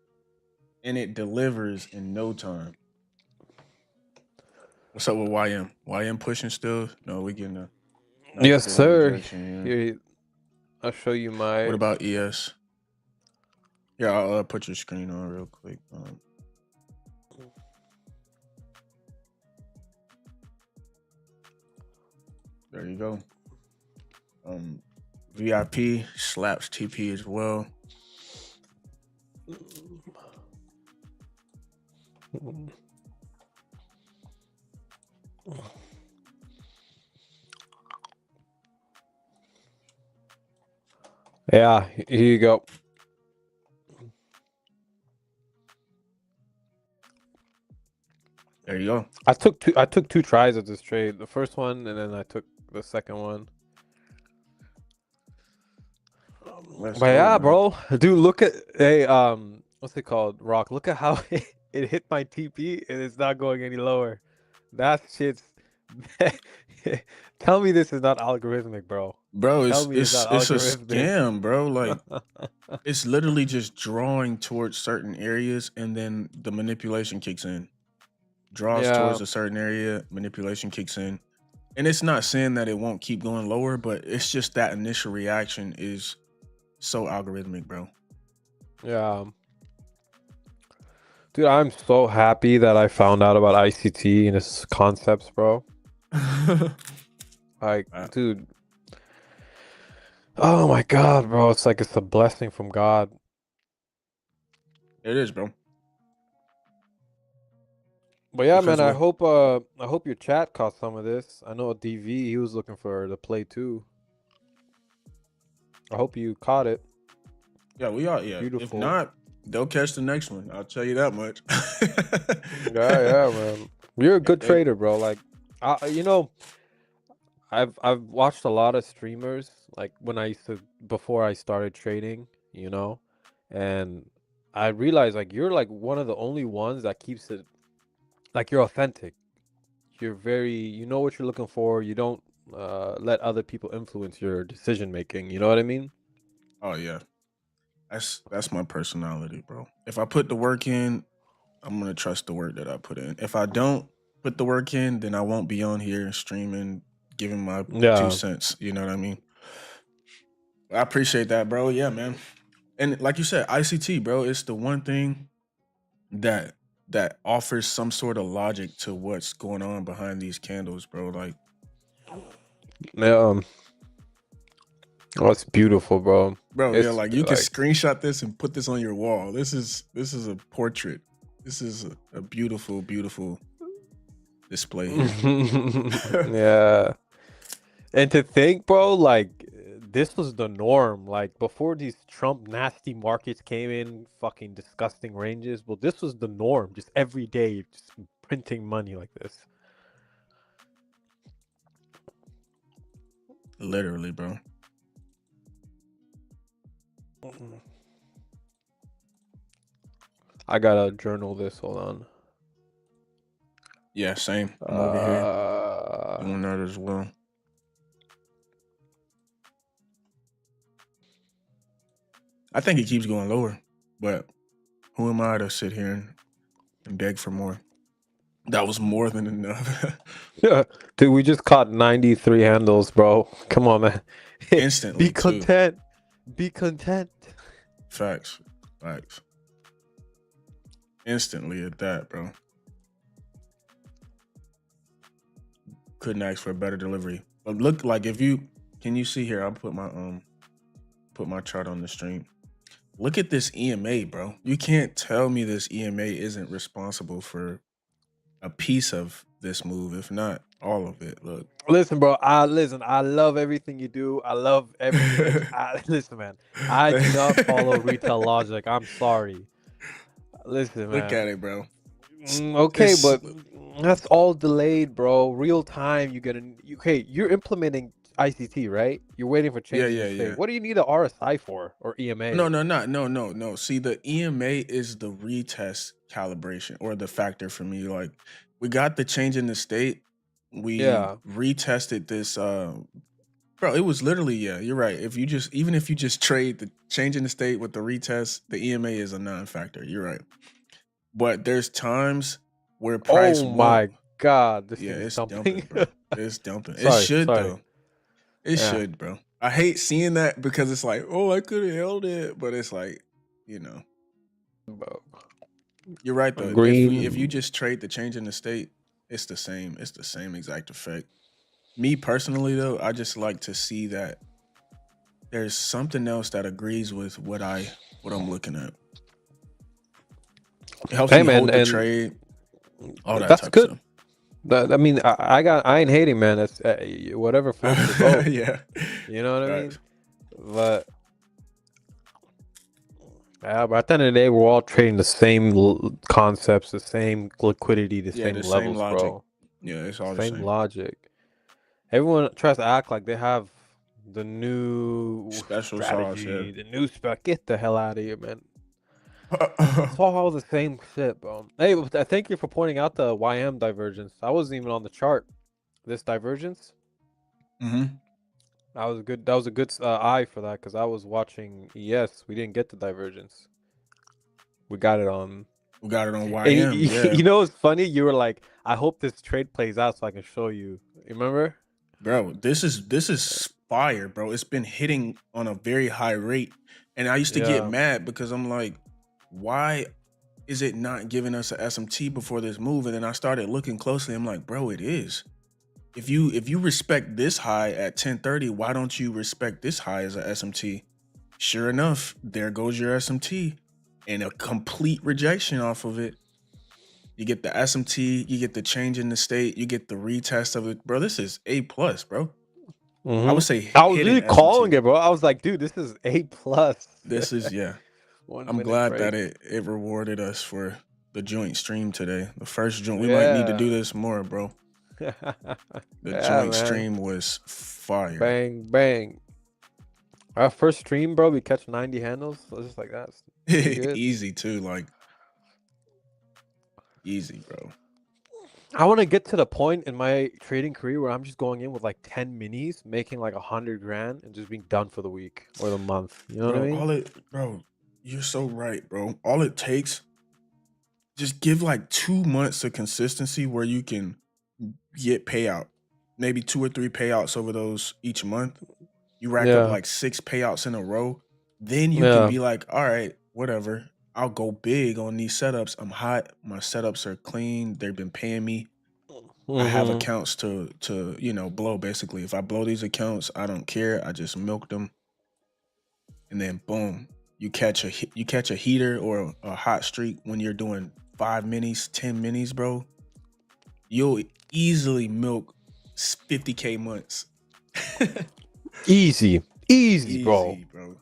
[SPEAKER 1] and it delivers in no time. What's up with YM? YM pushing still? No, we getting a.
[SPEAKER 2] Yes, sir. Here, I'll show you my.
[SPEAKER 1] What about ES? Yeah, I'll put your screen on real quick. There you go. VIP slaps TP as well.
[SPEAKER 2] Yeah, here you go.
[SPEAKER 1] There you go.
[SPEAKER 2] I took two tries at this trade. The first one, and then I took the second one. But yeah, bro, dude, look at what's it called, ROC? Look at how it hit my TP and it's not going any lower. That shit's. Tell me this is not algorithmic, bro.
[SPEAKER 1] Bro, it's a scam, bro. Like, it's literally just drawing towards certain areas, and then the manipulation kicks in. Draws towards a certain area, manipulation kicks in. And it's not saying that it won't keep going lower, but it's just that initial reaction is so algorithmic, bro.
[SPEAKER 2] Yeah. Dude, I'm so happy that I found out about ICT and its concepts, bro. Like, dude. Oh my God, bro. It's like it's a blessing from God.
[SPEAKER 1] It is, bro.
[SPEAKER 2] But yeah, man, I hope your chat caught some of this. I know DV, he was looking for the play too. I hope you caught it.
[SPEAKER 1] Yeah, we are. Yeah. Beautiful. If not, they'll catch the next one. I'll tell you that much.
[SPEAKER 2] yeah, man. You're a good trader, bro. Like, you know, I've watched a lot of streamers, like before I started trading, you know, and I realized like you're like one of the only ones that keeps it, like you're authentic. You're you know what you're looking for. You don't let other people influence your decision making. You know what I mean?
[SPEAKER 1] Oh yeah, that's my personality, bro. If I put the work in, I'm gonna trust the work that I put in. If I don't, put the work in, then I won't be on here streaming, giving my 2 cents. You know what I mean? I appreciate that, bro. Yeah, man. And like you said, ICT, bro, it's the one thing that offers some sort of logic to what's going on behind these candles, bro. Like,
[SPEAKER 2] oh, it's beautiful, bro.
[SPEAKER 1] Yeah, like you can screenshot this and put this on your wall. This is a portrait. This is a beautiful, beautiful display here.
[SPEAKER 2] Yeah. And to think, bro, like this was the norm. Like before these Trump nasty markets came in, fucking disgusting ranges. Well, this was the norm. Just every day, just printing money like this.
[SPEAKER 1] Literally, bro.
[SPEAKER 2] I gotta journal this. Hold on.
[SPEAKER 1] Yeah, same. I'm over here doing that as well. I think it keeps going lower, but who am I to sit here and beg for more? That was more than enough.
[SPEAKER 2] Yeah, dude, we just caught 93 handles, bro. Come on, man.
[SPEAKER 1] Instantly.
[SPEAKER 2] Be content. Too. Be content.
[SPEAKER 1] Facts. Instantly at that, bro. Couldn't ask for a better delivery. But look, like can you see here? I'll put my chart on the stream. Look at this EMA, bro. You can't tell me this EMA isn't responsible for a piece of this move, if not all of it. Look.
[SPEAKER 2] Listen, bro. I love everything you do. I love everything. Listen, man. I do not follow retail logic. I'm sorry. Listen, man.
[SPEAKER 1] Look at it, bro.
[SPEAKER 2] Okay, but that's all delayed, bro. Real time. You're implementing ICT, right? You're waiting for changes.
[SPEAKER 1] Yeah.
[SPEAKER 2] What do you need an RSI for or EMA?
[SPEAKER 1] No. See, the EMA is the retest calibration or the factor for me. Like, we got the change in the state. We retested this. Bro, it was literally, you're right. If you just trade the change in the state with the retest, the EMA is a non-factor. You're right. But there's times where price.
[SPEAKER 2] Oh my god, this
[SPEAKER 1] it's
[SPEAKER 2] dumping,
[SPEAKER 1] bro. It's dumping. It should though. It should, bro. I hate seeing that because it's like, oh, I could have held it, but it's like, you're right though. If you just trade the change in the state, it's the same. It's the same exact effect. Me personally though, I just like to see that there's something else that agrees with what I'm looking at. It helps me hold the trade. All that
[SPEAKER 2] that's
[SPEAKER 1] type
[SPEAKER 2] good.
[SPEAKER 1] Of
[SPEAKER 2] stuff. I mean, I ain't hating, man. That's whatever floats your boat.
[SPEAKER 1] Yeah,
[SPEAKER 2] you know what I mean. But at the end of the day, we're all trading the same concepts, the same liquidity, the same levels, bro.
[SPEAKER 1] Yeah, it's all
[SPEAKER 2] the same logic. Everyone tries to act like they have the new
[SPEAKER 1] special
[SPEAKER 2] strategy,
[SPEAKER 1] sauce,
[SPEAKER 2] the new spec. Get the hell out of here, man. It's all the same shit, bro. Hey, thank you for pointing out the YM divergence. I wasn't even on the chart. This divergence. That was a good eye for that because I was watching ES. We didn't get the divergence. We got it on.
[SPEAKER 1] We got it on YM. Yeah.
[SPEAKER 2] You know what's funny? You were like, "I hope this trade plays out so I can show you." You remember?
[SPEAKER 1] Bro, this is fire, bro. It's been hitting on a very high rate, and I used to get mad because I'm like, why is it not giving us a SMT before this move? And then I started looking closely. I'm like, bro, it is. If you respect this high at 1030, why don't you respect this high as a SMT? Sure enough, there goes your SMT and a complete rejection off of it. You get the SMT, you get the change in the state, you get the retest of it. Bro, this is A+, bro. I would say
[SPEAKER 2] I was really calling it, bro. I was like, dude, this is A+.
[SPEAKER 1] This is, I'm glad that it rewarded us for the joint stream today. The first joint. We might need to do this more, bro. The joint stream was fire.
[SPEAKER 2] Bang, bang. Our first stream, bro, we catch 90 handles. Just like that.
[SPEAKER 1] Easy, too. Like, easy, bro.
[SPEAKER 2] I want to get to the point in my trading career where I'm just going in with like 10 minis, making like 100 grand and just being done for the week or the month. You know what I mean?
[SPEAKER 1] Bro, you're so right, bro. All it takes, just give like 2 months of consistency where you can get payout, maybe 2 or 3 payouts over those each month. You rack up
[SPEAKER 2] Yeah.
[SPEAKER 1] like 6 payouts in a row, then you can
[SPEAKER 2] Yeah.
[SPEAKER 1] be like, all right, whatever. I'll go big on these setups. I'm hot. My setups are clean. They've been paying me. I have
[SPEAKER 2] Mm-hmm.
[SPEAKER 1] accounts to blow basically. If I blow these accounts, I don't care. I just milk them, and then boom, you catch a heater or a hot streak when you're doing 5 minis, 10 minis, bro. You'll easily milk 50K months.
[SPEAKER 2] Easy, bro.
[SPEAKER 1] Easy, bro.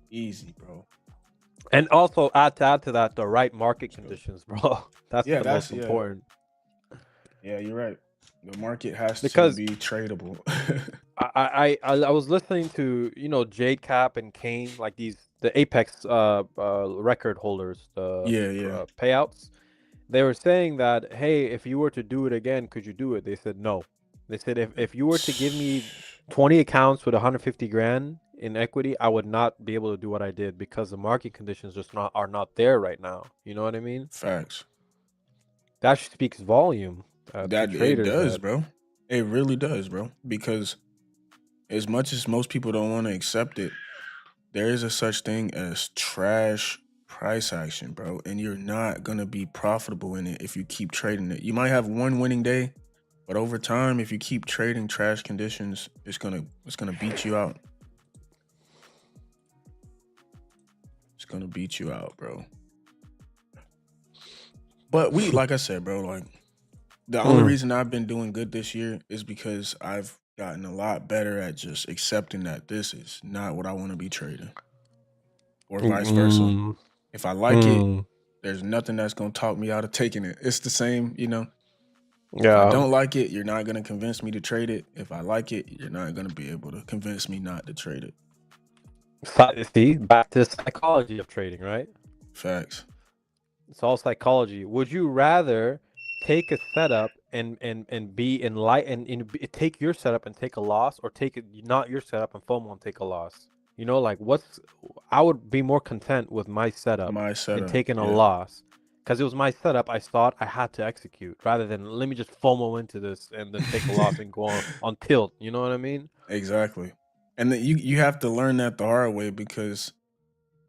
[SPEAKER 1] Easy, bro.
[SPEAKER 2] And also add to that the right market
[SPEAKER 1] Let's go.
[SPEAKER 2] conditions, bro. That's
[SPEAKER 1] Yeah,
[SPEAKER 2] the most important.
[SPEAKER 1] Yeah, you're right. The market has to
[SPEAKER 2] Because
[SPEAKER 1] be tradable.
[SPEAKER 2] I was listening to J Cap and Kane, like the Apex record holders, the
[SPEAKER 1] Yeah.
[SPEAKER 2] payouts. They were saying that, hey, if you were to do it again, could you do it? They said no. They said if you were to give me 20 accounts with 150 grand in equity, I would not be able to do what I did because the market conditions just are not there right now. You know what I mean?
[SPEAKER 1] Facts.
[SPEAKER 2] That speaks volume to
[SPEAKER 1] That it
[SPEAKER 2] traders.
[SPEAKER 1] does, bro. It really does, bro. Because as much as most people don't want to accept it, there is a such thing as trash price action, bro. And you're not gonna be profitable in it if you keep trading it. You might have one winning day, but over time, if you keep trading trash conditions, it's gonna beat you out. It's gonna beat you out, bro. But like I said, bro, like the only reason I've been doing good this year is because I've gotten a lot better at just accepting that this is not what I want to be trading, or vice versa. If I like it, there's nothing that's gonna talk me out of taking it. It's the same, If I
[SPEAKER 2] Yeah.
[SPEAKER 1] don't like it, you're not gonna convince me to trade it. If I like it, you're not gonna be able to convince me not to trade it.
[SPEAKER 2] See, back to the psychology of trading, right?
[SPEAKER 1] Facts.
[SPEAKER 2] It's all psychology. Would you rather take a setup and be enlightened take your setup and take a loss, or take it not your setup and FOMO and take a loss? Like I would be more content with my setup
[SPEAKER 1] My
[SPEAKER 2] and
[SPEAKER 1] setup,
[SPEAKER 2] taking a
[SPEAKER 1] yeah,
[SPEAKER 2] loss because it was my setup. I thought I had to execute rather than let me just FOMO into this and then take a loss and go on tilt. You know what I mean?
[SPEAKER 1] exactly. And then you have to learn that the hard way because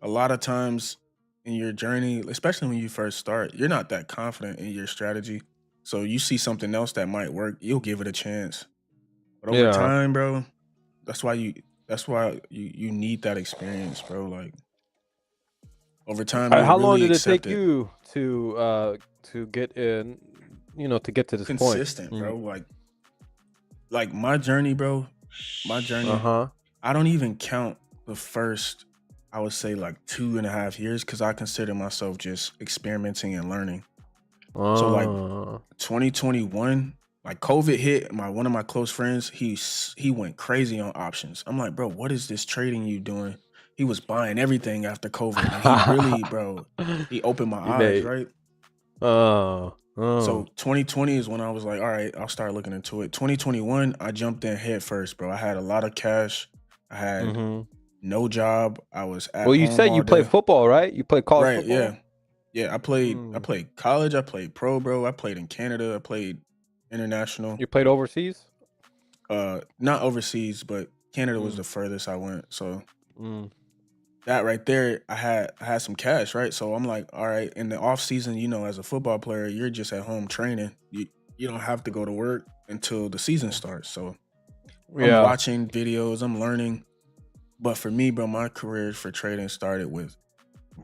[SPEAKER 1] a lot of times in your journey, especially when you first start, you're not that confident in your strategy. So you see something else that might work, you'll give it a chance. But over
[SPEAKER 2] Yeah.
[SPEAKER 1] time, bro, that's why you need that experience, bro. Like over time you'll
[SPEAKER 2] How long
[SPEAKER 1] really
[SPEAKER 2] did it
[SPEAKER 1] accept
[SPEAKER 2] take
[SPEAKER 1] it.
[SPEAKER 2] you to get in, to get to this point?
[SPEAKER 1] Consistent, bro. Like my journey, bro. My journey,
[SPEAKER 2] Uh-huh.
[SPEAKER 1] I don't even count the first, I would say like 2.5 years, because I consider myself just experimenting and learning. So like
[SPEAKER 2] Oh.
[SPEAKER 1] 2021, like COVID hit, one of my close friends, he went crazy on options. I'm like, bro, what is this trading you doing? He was buying everything after COVID, and he really, bro, he opened my
[SPEAKER 2] You
[SPEAKER 1] eyes,
[SPEAKER 2] made.
[SPEAKER 1] right?
[SPEAKER 2] Oh.
[SPEAKER 1] So 2020 is when I was like, all right, I'll start looking into it. 2021, I jumped in head first, bro. I had a lot of cash. I had
[SPEAKER 2] Mm-hmm.
[SPEAKER 1] no job. I was at
[SPEAKER 2] Well, you
[SPEAKER 1] home
[SPEAKER 2] said
[SPEAKER 1] all
[SPEAKER 2] you play
[SPEAKER 1] day.
[SPEAKER 2] football, right? You play college
[SPEAKER 1] Right, yeah.
[SPEAKER 2] football?
[SPEAKER 1] Yeah, I
[SPEAKER 2] Mm.
[SPEAKER 1] played college, I played pro, bro. I played in Canada, I played international.
[SPEAKER 2] You played overseas?
[SPEAKER 1] Not overseas, but Canada was
[SPEAKER 2] Mm.
[SPEAKER 1] the furthest I went. So
[SPEAKER 2] Mm.
[SPEAKER 1] that right there, I had some cash, right? So I'm like, all right, in the off season, as a football player, you're just at home training. You don't have to go to work until the season starts. So I'm
[SPEAKER 2] Yeah.
[SPEAKER 1] watching videos, I'm learning. But for me, bro, my career for trading started with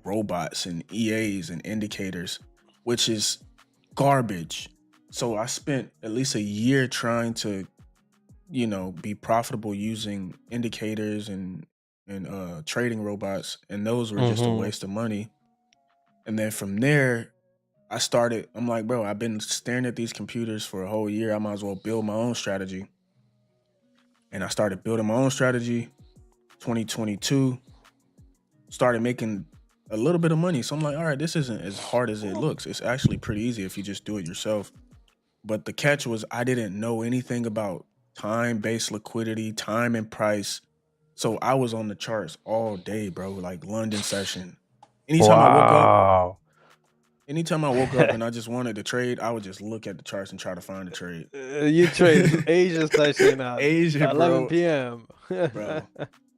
[SPEAKER 1] robots and EAs and indicators, which is garbage. So I spent at least a year trying to, be profitable using indicators and trading robots, and those were just a
[SPEAKER 2] Mm-hmm.
[SPEAKER 1] waste of money. And then from there, I'm like, bro, I've been staring at these computers for a whole year. I might as well build my own strategy. And I started building my own strategy. 2022, started making a little bit of money. So I'm like, all right, this isn't as hard as it looks. It's actually pretty easy if you just do it yourself. But the catch was I didn't know anything about time-based liquidity, time and price. So I was on the charts all day, bro, like London session, Anytime I woke up,
[SPEAKER 2] Wow.
[SPEAKER 1] anytime I woke up and I just wanted to trade, I would just look at the charts and try to find a trade.
[SPEAKER 2] You trade Asia session at
[SPEAKER 1] Asia,
[SPEAKER 2] 11
[SPEAKER 1] bro,
[SPEAKER 2] p.m.
[SPEAKER 1] bro.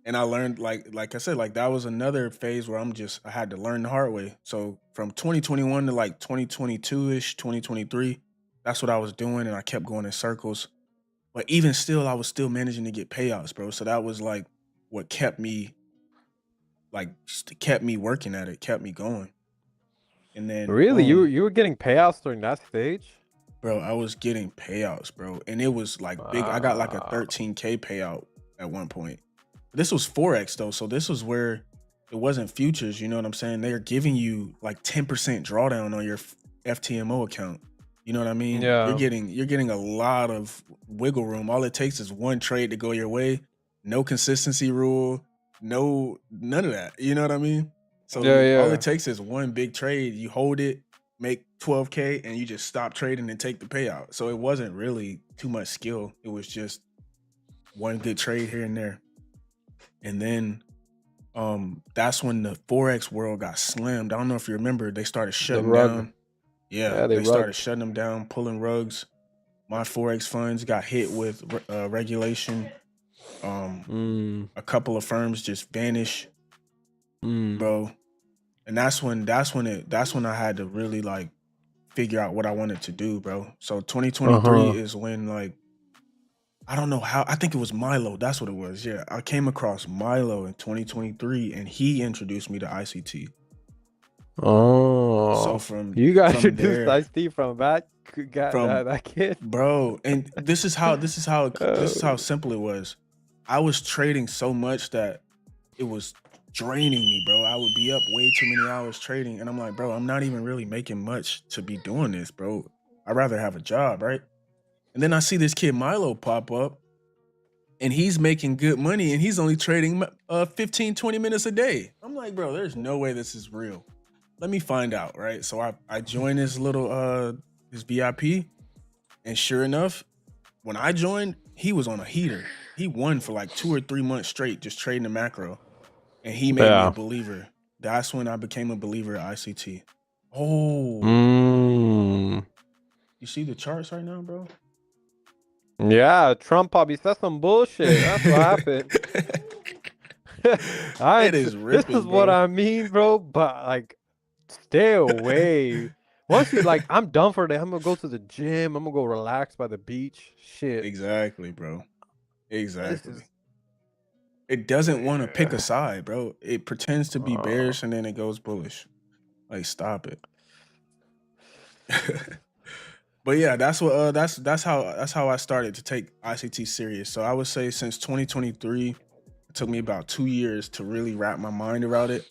[SPEAKER 1] And I learned like I said, like that was another phase where I had to learn the hard way. So from 2021 to like 2022-ish, 2023, that's what I was doing, and I kept going in circles. But even still, I was still managing to get payouts, bro. So that was like what kept me kept me working at it, kept me going. And then
[SPEAKER 2] Really?
[SPEAKER 1] boom,
[SPEAKER 2] You were getting payouts during that stage?
[SPEAKER 1] bro, I was getting payouts, bro. And it was like big. I got like a
[SPEAKER 2] Wow.
[SPEAKER 1] 13K payout at one point. This was Forex though. So this was where it wasn't futures. You know what I'm saying? They're giving you like 10% drawdown on your FTMO account. You know what I mean?
[SPEAKER 2] Yeah.
[SPEAKER 1] You're getting a lot of wiggle room. All it takes is one trade to go your way. No consistency rule. None of that. You know what I mean?
[SPEAKER 2] Yeah,
[SPEAKER 1] So all
[SPEAKER 2] yeah.
[SPEAKER 1] it takes is one big trade. You hold it, make 12K, and you just stop trading and take the payout. So it wasn't really too much skill. It was just one good trade here and there. And then that's when the Forex world got slammed. I don't know if you remember, they started
[SPEAKER 2] The
[SPEAKER 1] shutting
[SPEAKER 2] rug.
[SPEAKER 1] down. Yeah,
[SPEAKER 2] Yeah, they
[SPEAKER 1] they started
[SPEAKER 2] rugged.
[SPEAKER 1] shutting them down, pulling rugs. My Forex funds got hit with regulation.
[SPEAKER 2] Mm.
[SPEAKER 1] A couple of firms just vanished,
[SPEAKER 2] Mm.
[SPEAKER 1] bro. And that's when I had to really like figure out what I wanted to do, bro. So 2023
[SPEAKER 2] Uh-huh.
[SPEAKER 1] is when like I don't know how, I think it was Milo. That's what it was. Yeah. I came across Milo in 2023 and he introduced me to ICT. So
[SPEAKER 2] Oh. You got
[SPEAKER 1] from
[SPEAKER 2] introduced
[SPEAKER 1] there,
[SPEAKER 2] Ice-T from that got
[SPEAKER 1] from
[SPEAKER 2] that kid?
[SPEAKER 1] bro, and
[SPEAKER 2] Oh.
[SPEAKER 1] this is how simple it was. I was trading so much that it was draining me, bro. I would be up way too many hours trading, and I'm like, bro, I'm not even really making much to be doing this, bro. I'd rather have a job, right? And then I see this kid Milo pop up, and he's making good money, and he's only trading 15, 20 minutes a day. I'm like, bro, there's no way this is real. Let me find out, right? So I joined this little this VIP, and sure enough, when I joined, he was on a heater. He won for like 2 or 3 months straight just trading the macro. And he made me a
[SPEAKER 2] Yeah.
[SPEAKER 1] believer. That's when I became a believer at ICT. Oh,
[SPEAKER 2] Mm.
[SPEAKER 1] you see the charts right now, bro?
[SPEAKER 2] Yeah, Trump probably said some bullshit. That's what happened.
[SPEAKER 1] It is
[SPEAKER 2] This is
[SPEAKER 1] ripping,
[SPEAKER 2] what
[SPEAKER 1] bro.
[SPEAKER 2] I mean, bro. But like, stay away. Once you like, I'm done for the day. I'm gonna go to the gym. I'm gonna go relax by the beach. Shit.
[SPEAKER 1] Exactly, bro.
[SPEAKER 2] This is.
[SPEAKER 1] Exactly. It doesn't want to pick a side, bro. It pretends to be
[SPEAKER 2] Uh,
[SPEAKER 1] bearish and then it goes bullish. Like, stop it. But yeah, that's what that's how I started to take ICT serious. So I would say since 2023, it took me about 2 years to really wrap my mind around it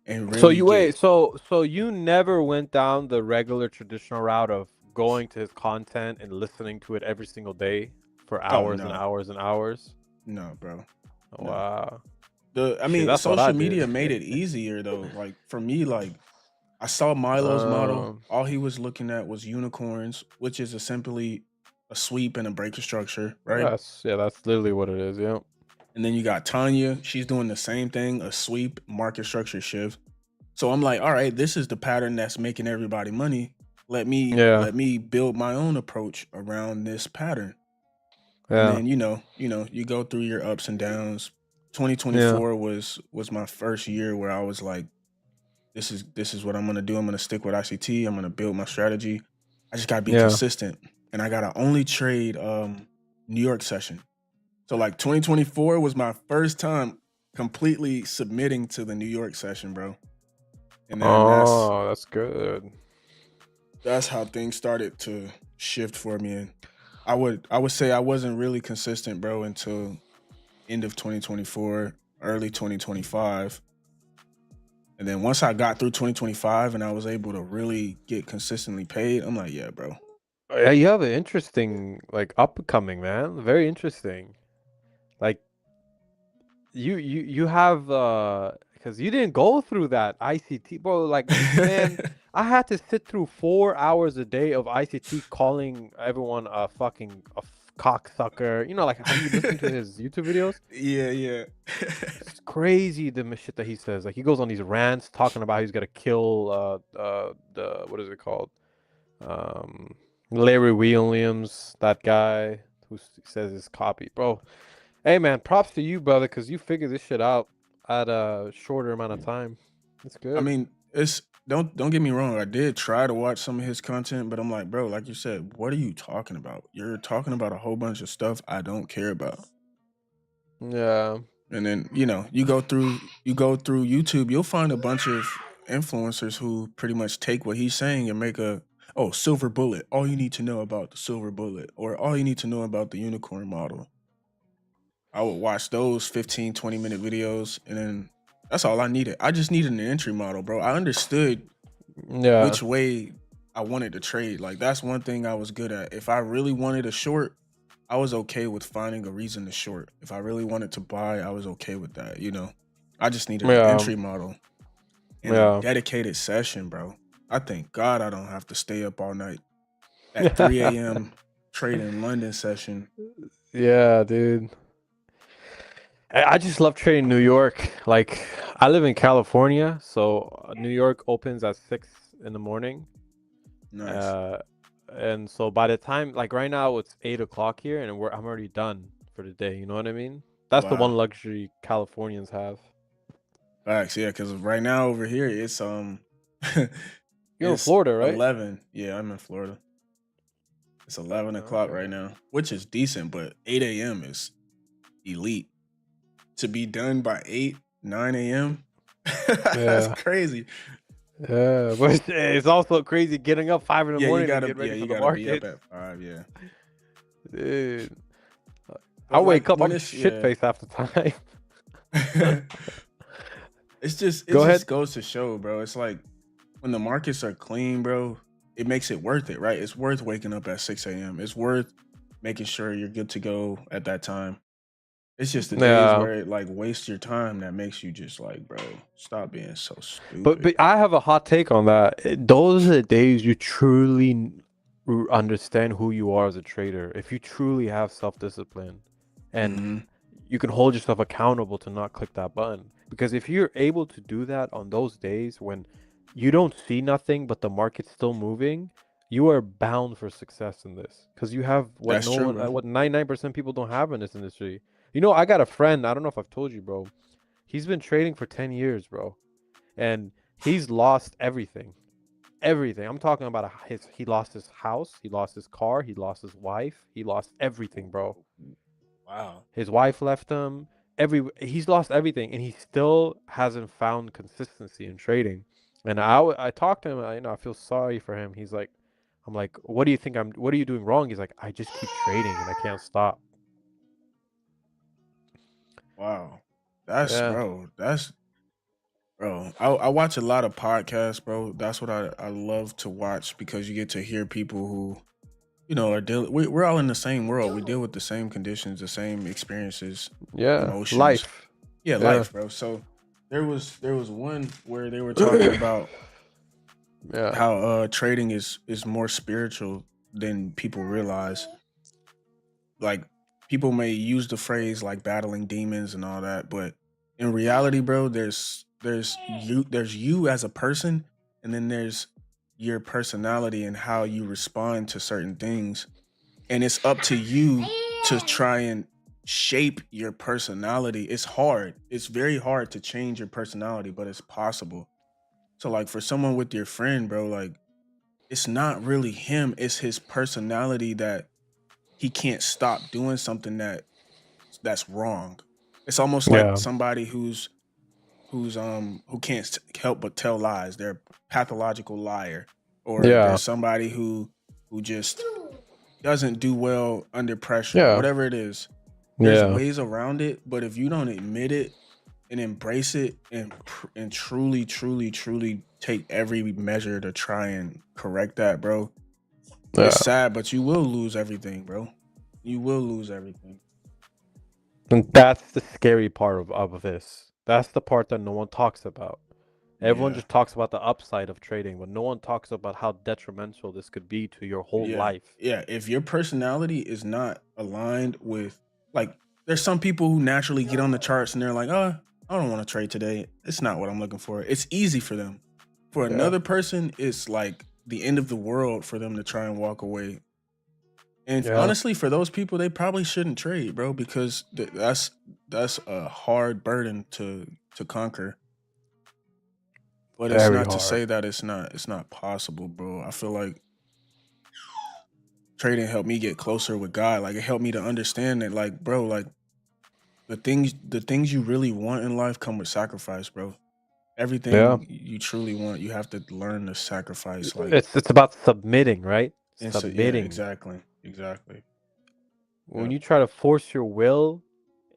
[SPEAKER 1] and
[SPEAKER 2] so
[SPEAKER 1] really
[SPEAKER 2] you wait.
[SPEAKER 1] get.
[SPEAKER 2] So you never went down the regular traditional route of going to his content and listening to it every single day for
[SPEAKER 1] Oh
[SPEAKER 2] hours and
[SPEAKER 1] no,
[SPEAKER 2] hours and hours.
[SPEAKER 1] no, bro, no.
[SPEAKER 2] Wow.
[SPEAKER 1] I
[SPEAKER 2] Shit,
[SPEAKER 1] mean,
[SPEAKER 2] that's what I
[SPEAKER 1] social
[SPEAKER 2] did.
[SPEAKER 1] media made it easier though. Like for me, like I saw Milo's model.
[SPEAKER 2] Um.
[SPEAKER 1] All he was looking at was unicorns, which is simply a sweep and a breaker structure, right?
[SPEAKER 2] That's literally what it is. Yeah.
[SPEAKER 1] And then you got Tanya. She's doing the same thing, a sweep, market structure shift. So I'm like, all right, this is the pattern that's making everybody money.
[SPEAKER 2] Yeah.
[SPEAKER 1] Let me build my own approach around this pattern. And
[SPEAKER 2] Yeah.
[SPEAKER 1] then you go through your ups and downs.
[SPEAKER 2] Yeah.
[SPEAKER 1] 2024 was my first year where I was like, this is what I'm gonna do. I'm gonna stick with ICT. I'm gonna build my strategy. I just gotta be
[SPEAKER 2] Yeah.
[SPEAKER 1] consistent. And I gotta only trade New York session. So like 2024 was my first time completely submitting to the New York session, bro. And then
[SPEAKER 2] Oh, that's good.
[SPEAKER 1] that's how things started to shift for me. And I would say I wasn't really consistent, bro, until end of 2024, early 2025. And then once I got through 2025 and I was able to really get consistently paid, I'm like, yeah, bro.
[SPEAKER 2] Yeah, you have an interesting like upcoming, man. Very interesting. Like you have because you didn't go through that ICT, bro. Like man, I had to sit through 4 hours a day of ICT calling everyone a fucking cocksucker. You know, like, have you listened to his YouTube videos?
[SPEAKER 1] Yeah.
[SPEAKER 2] It's crazy the shit that he says. Like, he goes on these rants talking about he's gonna kill the what is it called? Um, Larry Williams, that guy who says his copy, bro. Hey man, props to you, brother, because you figured this shit out at a shorter amount of time. It's
[SPEAKER 1] I
[SPEAKER 2] good.
[SPEAKER 1] mean, it's don't get me wrong. I did try to watch some of his content, but I'm like, bro, like you said, what are you talking about? You're talking about a whole bunch of stuff I don't care about.
[SPEAKER 2] Yeah.
[SPEAKER 1] And then, you go through YouTube, you'll find a bunch of influencers who pretty much take what he's saying and make a silver bullet. All you need to know about the silver bullet, or all you need to know about the unicorn model. I would watch those 15, 20-minute videos, and then that's all I needed. I just needed an entry model, bro. I understood
[SPEAKER 2] Yeah.
[SPEAKER 1] which way I wanted to trade. Like, that's one thing I was good at. If I really wanted a short, I was okay with finding a reason to short. If I really wanted to buy, I was okay with that, you know. I just needed an
[SPEAKER 2] Yeah.
[SPEAKER 1] entry model and a
[SPEAKER 2] Yeah.
[SPEAKER 1] dedicated session, bro. I thank God I don't have to stay up all night at 3 a.m. trading London session.
[SPEAKER 2] Yeah, dude. I just love trading New York. Like, I live in California, so New York opens at 6 in the morning.
[SPEAKER 1] Nice.
[SPEAKER 2] Uh, and so by the time, like right now, it's 8 o'clock here, and I'm already done for the day. You know what I mean? That's the
[SPEAKER 1] Wow.
[SPEAKER 2] one luxury Californians have.
[SPEAKER 1] Facts, yeah, because right now over here it's
[SPEAKER 2] You're in
[SPEAKER 1] it's
[SPEAKER 2] Florida, right?
[SPEAKER 1] 11. Yeah, I'm in Florida. It's 11 o'clock right
[SPEAKER 2] Okay.
[SPEAKER 1] now, which is decent, but 8 a.m. is elite. To be done by 8, 9 a.m. That's
[SPEAKER 2] Yeah.
[SPEAKER 1] crazy.
[SPEAKER 2] Yeah, but it's also crazy getting up 5 in the morning to get ready for
[SPEAKER 1] You
[SPEAKER 2] the
[SPEAKER 1] gotta be up
[SPEAKER 2] markets.
[SPEAKER 1] at 5, yeah.
[SPEAKER 2] Dude, I
[SPEAKER 1] But
[SPEAKER 2] wake
[SPEAKER 1] like
[SPEAKER 2] up,
[SPEAKER 1] when
[SPEAKER 2] I'm
[SPEAKER 1] it's
[SPEAKER 2] shit faced half the time.
[SPEAKER 1] it
[SPEAKER 2] Go ahead.
[SPEAKER 1] just goes to show, bro. It's like when the markets are clean, bro, it makes it worth it, right? It's worth waking up at 6 a.m. It's worth making sure you're good to go at that time. It's just the days
[SPEAKER 2] Yeah,
[SPEAKER 1] where it like wastes your time that makes you just like, bro, stop being so
[SPEAKER 2] but
[SPEAKER 1] stupid.
[SPEAKER 2] I have a hot take on that. Those are the days you truly understand who you are as a trader. If you truly have self-discipline, and
[SPEAKER 1] Hmm.
[SPEAKER 2] you can hold yourself accountable to not click that button. Because if you're able to do that on those days when you don't see nothing but the market's still moving, you are bound for success in this. Because you have what
[SPEAKER 1] That's
[SPEAKER 2] no
[SPEAKER 1] true,
[SPEAKER 2] one,
[SPEAKER 1] bro.
[SPEAKER 2] what 99% people don't have in this industry. You know, I got a friend. I don't know if I've told you, bro. He's been trading for 10 years, bro, and he's lost everything. Everything. I'm talking about he lost his house, he lost his car, he lost his wife, he lost everything, bro.
[SPEAKER 1] Wow.
[SPEAKER 2] His wife left him. He's lost everything, and he still hasn't found consistency in trading. And I talked to him. I feel sorry for him. He's like, I'm like, what do you think What are you doing wrong? He's like, I just keep trading and I can't stop.
[SPEAKER 1] Wow. That's
[SPEAKER 2] Yeah.
[SPEAKER 1] bro. That's bro. I watch a lot of podcasts, bro. That's what I love to watch because you get to hear people who, are dealing. We're all in the same world. We deal with the same conditions, the same experiences,
[SPEAKER 2] Yeah.
[SPEAKER 1] emotions.
[SPEAKER 2] Life.
[SPEAKER 1] Yeah,
[SPEAKER 2] Yeah.
[SPEAKER 1] life, bro. So there was one where they were talking about
[SPEAKER 2] Yeah.
[SPEAKER 1] how trading is more spiritual than people realize. Like, people may use the phrase like battling demons and all that, but in reality, bro, there's you as a person, and then there's your personality and how you respond to certain things, and it's up to you to try and shape your personality. It's hard. It's very hard to change your personality, but it's possible. So like for someone with your friend, bro, like it's not really him, it's his personality that he can't stop doing something that's wrong. It's almost like
[SPEAKER 2] Yeah.
[SPEAKER 1] somebody who can't help but tell lies. They're a pathological liar, or
[SPEAKER 2] Yeah.
[SPEAKER 1] there's somebody who just doesn't do well under pressure.
[SPEAKER 2] Yeah.
[SPEAKER 1] Whatever it is, there's
[SPEAKER 2] Yeah.
[SPEAKER 1] ways around it. But if you don't admit it and embrace it and truly, truly, truly take every measure to try and correct that, bro, it's
[SPEAKER 2] Yeah.
[SPEAKER 1] sad, but you will lose everything, bro. You will lose everything.
[SPEAKER 2] And that's the scary part of this. That's the part that no one talks about. Everyone
[SPEAKER 1] Yeah.
[SPEAKER 2] just talks about the upside of trading, but no one talks about how detrimental this could be to your whole
[SPEAKER 1] Yeah.
[SPEAKER 2] life.
[SPEAKER 1] Yeah. If your personality is not aligned with, like, there's some people who naturally get on the charts and they're like, oh, I don't want to trade today. It's not what I'm looking for. It's easy for them. For
[SPEAKER 2] Yeah.
[SPEAKER 1] another person, it's like the end of the world for them to try and walk away. And
[SPEAKER 2] Yeah.
[SPEAKER 1] honestly, for those people, they probably shouldn't trade, bro, because that's a hard burden to conquer. But it's
[SPEAKER 2] Very
[SPEAKER 1] not to
[SPEAKER 2] hard.
[SPEAKER 1] say that it's not possible, bro. I feel like trading helped me get closer with God. Like it helped me to understand that, like, bro, like the things you really want in life come with sacrifice, bro.
[SPEAKER 2] Yeah.
[SPEAKER 1] Everything you truly want, you have to learn to sacrifice. Like,
[SPEAKER 2] It's about submitting, right?
[SPEAKER 1] and so yeah,
[SPEAKER 2] Submitting.
[SPEAKER 1] exactly, exactly.
[SPEAKER 2] When
[SPEAKER 1] Yep.
[SPEAKER 2] you try to force your will,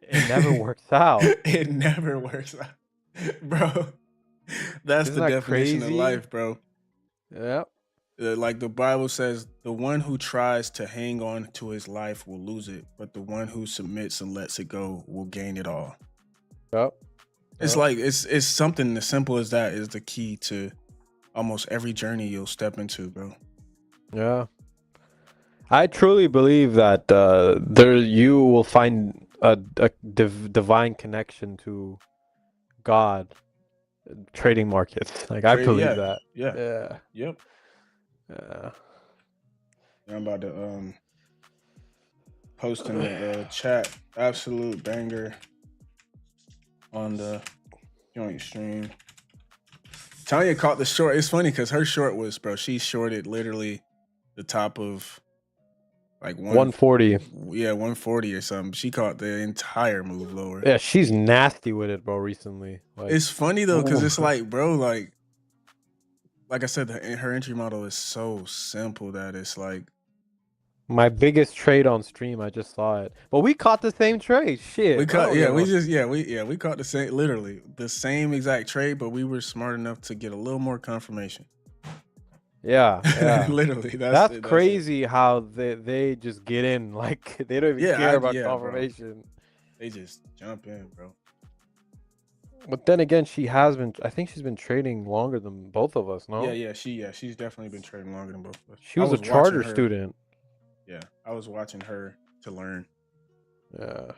[SPEAKER 2] it never works out.
[SPEAKER 1] It never works out, bro. That's
[SPEAKER 2] Isn't
[SPEAKER 1] the
[SPEAKER 2] that
[SPEAKER 1] definition of
[SPEAKER 2] crazy?
[SPEAKER 1] life, bro.
[SPEAKER 2] Yeah.
[SPEAKER 1] Like the Bible says, the one who tries to hang on to his life will lose it, but the one who submits and lets it go will gain it all.
[SPEAKER 2] Yep.
[SPEAKER 1] It's
[SPEAKER 2] Yep.
[SPEAKER 1] like it's something as simple as that is the key to almost every journey you'll step into, bro.
[SPEAKER 2] Yeah. I truly believe that there you will find a divine connection to God trading markets. Like I
[SPEAKER 1] Trade,
[SPEAKER 2] believe
[SPEAKER 1] yeah,
[SPEAKER 2] that.
[SPEAKER 1] yeah,
[SPEAKER 2] Yeah.
[SPEAKER 1] yep.
[SPEAKER 2] Yeah.
[SPEAKER 1] I'm about to post in the chat. Absolute banger on the joint stream. Tanya caught the short. It's funny because her short was, bro. She shorted literally the top of like
[SPEAKER 2] 140.
[SPEAKER 1] 140 or something. She caught the entire move lower.
[SPEAKER 2] Yeah, she's nasty with it, bro, recently. Like
[SPEAKER 1] It's funny though, because
[SPEAKER 2] ooh.
[SPEAKER 1] it's like, bro, like I said, her entry model is so simple that it's like
[SPEAKER 2] My biggest trade on stream, I just saw it. But we caught the same trade.
[SPEAKER 1] we
[SPEAKER 2] Shit. I
[SPEAKER 1] caught,
[SPEAKER 2] don't
[SPEAKER 1] yeah,
[SPEAKER 2] give
[SPEAKER 1] we
[SPEAKER 2] a
[SPEAKER 1] just, we caught the same, literally the same exact trade, but we were smart enough to get a little more confirmation.
[SPEAKER 2] Yeah, yeah.
[SPEAKER 1] Literally,
[SPEAKER 2] That's
[SPEAKER 1] it.
[SPEAKER 2] crazy how they just get in. Like they don't even care about
[SPEAKER 1] Bro.
[SPEAKER 2] confirmation.
[SPEAKER 1] They just jump in, bro.
[SPEAKER 2] But then again, she has been. I think she's been trading longer than both of us. No.
[SPEAKER 1] She's definitely been trading longer than both of us.
[SPEAKER 2] She
[SPEAKER 1] I
[SPEAKER 2] was a
[SPEAKER 1] was watching
[SPEAKER 2] charter
[SPEAKER 1] her.
[SPEAKER 2] student.
[SPEAKER 1] Yeah, I was watching her to learn.
[SPEAKER 2] Yeah.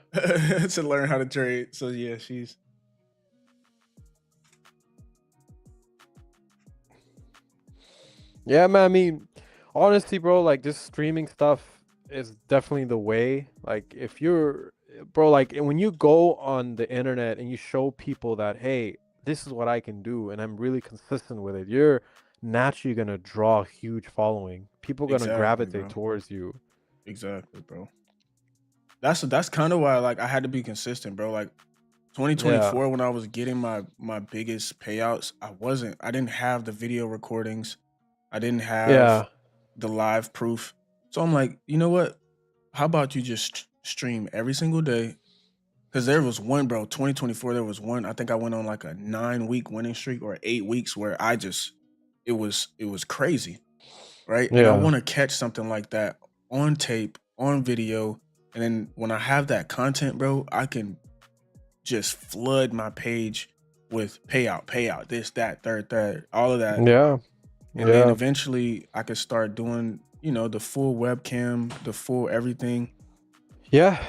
[SPEAKER 1] To learn how to trade. So yeah, she's.
[SPEAKER 2] Yeah, man. I mean, honestly, bro, like this streaming stuff is definitely the way. Like, if you're, bro, like when you go on the internet and you show people that, hey, this is what I can do, and I'm really consistent with it, you're naturally gonna draw a huge following. People are gonna
[SPEAKER 1] Exactly,
[SPEAKER 2] gravitate
[SPEAKER 1] bro.
[SPEAKER 2] towards you.
[SPEAKER 1] Exactly, bro. That's kind of why like I had to be consistent, bro. Like
[SPEAKER 2] Yeah.
[SPEAKER 1] 2024 when I was getting my biggest payouts, I didn't have the video recordings. I didn't have
[SPEAKER 2] Yeah.
[SPEAKER 1] the live proof. So I'm like, you know what? How about you just stream every single day? Because there was one, bro, 2024, there was one. I think I went on like a 9-week winning streak or 8 weeks where it was crazy. Right. And I
[SPEAKER 2] Yeah.
[SPEAKER 1] want to catch something like that on tape, on video. And then when I have that content, bro, I can just flood my page with payout, this, that, third, all of that.
[SPEAKER 2] Yeah.
[SPEAKER 1] And then eventually I could start doing, the full webcam, the full everything.
[SPEAKER 2] Yeah.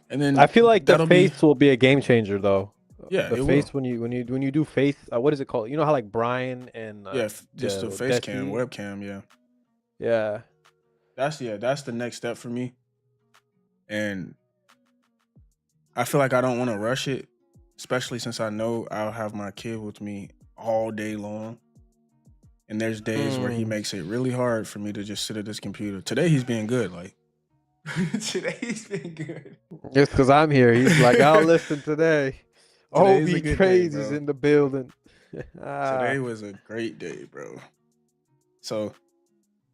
[SPEAKER 1] And then
[SPEAKER 2] I feel like the
[SPEAKER 1] that'll
[SPEAKER 2] face will be a game changer, though.
[SPEAKER 1] Yeah,
[SPEAKER 2] The
[SPEAKER 1] it
[SPEAKER 2] face
[SPEAKER 1] will.
[SPEAKER 2] when you do face, what is it called? You know how like Brian and
[SPEAKER 1] Just the face cam, webcam, yeah.
[SPEAKER 2] Yeah.
[SPEAKER 1] That's the next step for me. And I feel like I don't want to rush it, especially since I know I'll have my kid with me all day long. And there's days where he makes it really hard for me to just sit at this computer. Today he's being good, like today he's been good.
[SPEAKER 2] Just because I'm here, he's like, I'll listen today.
[SPEAKER 1] Today's a
[SPEAKER 2] OB
[SPEAKER 1] good
[SPEAKER 2] Trades
[SPEAKER 1] day,
[SPEAKER 2] is
[SPEAKER 1] bro.
[SPEAKER 2] in the building.
[SPEAKER 1] Today was a great day, bro. So,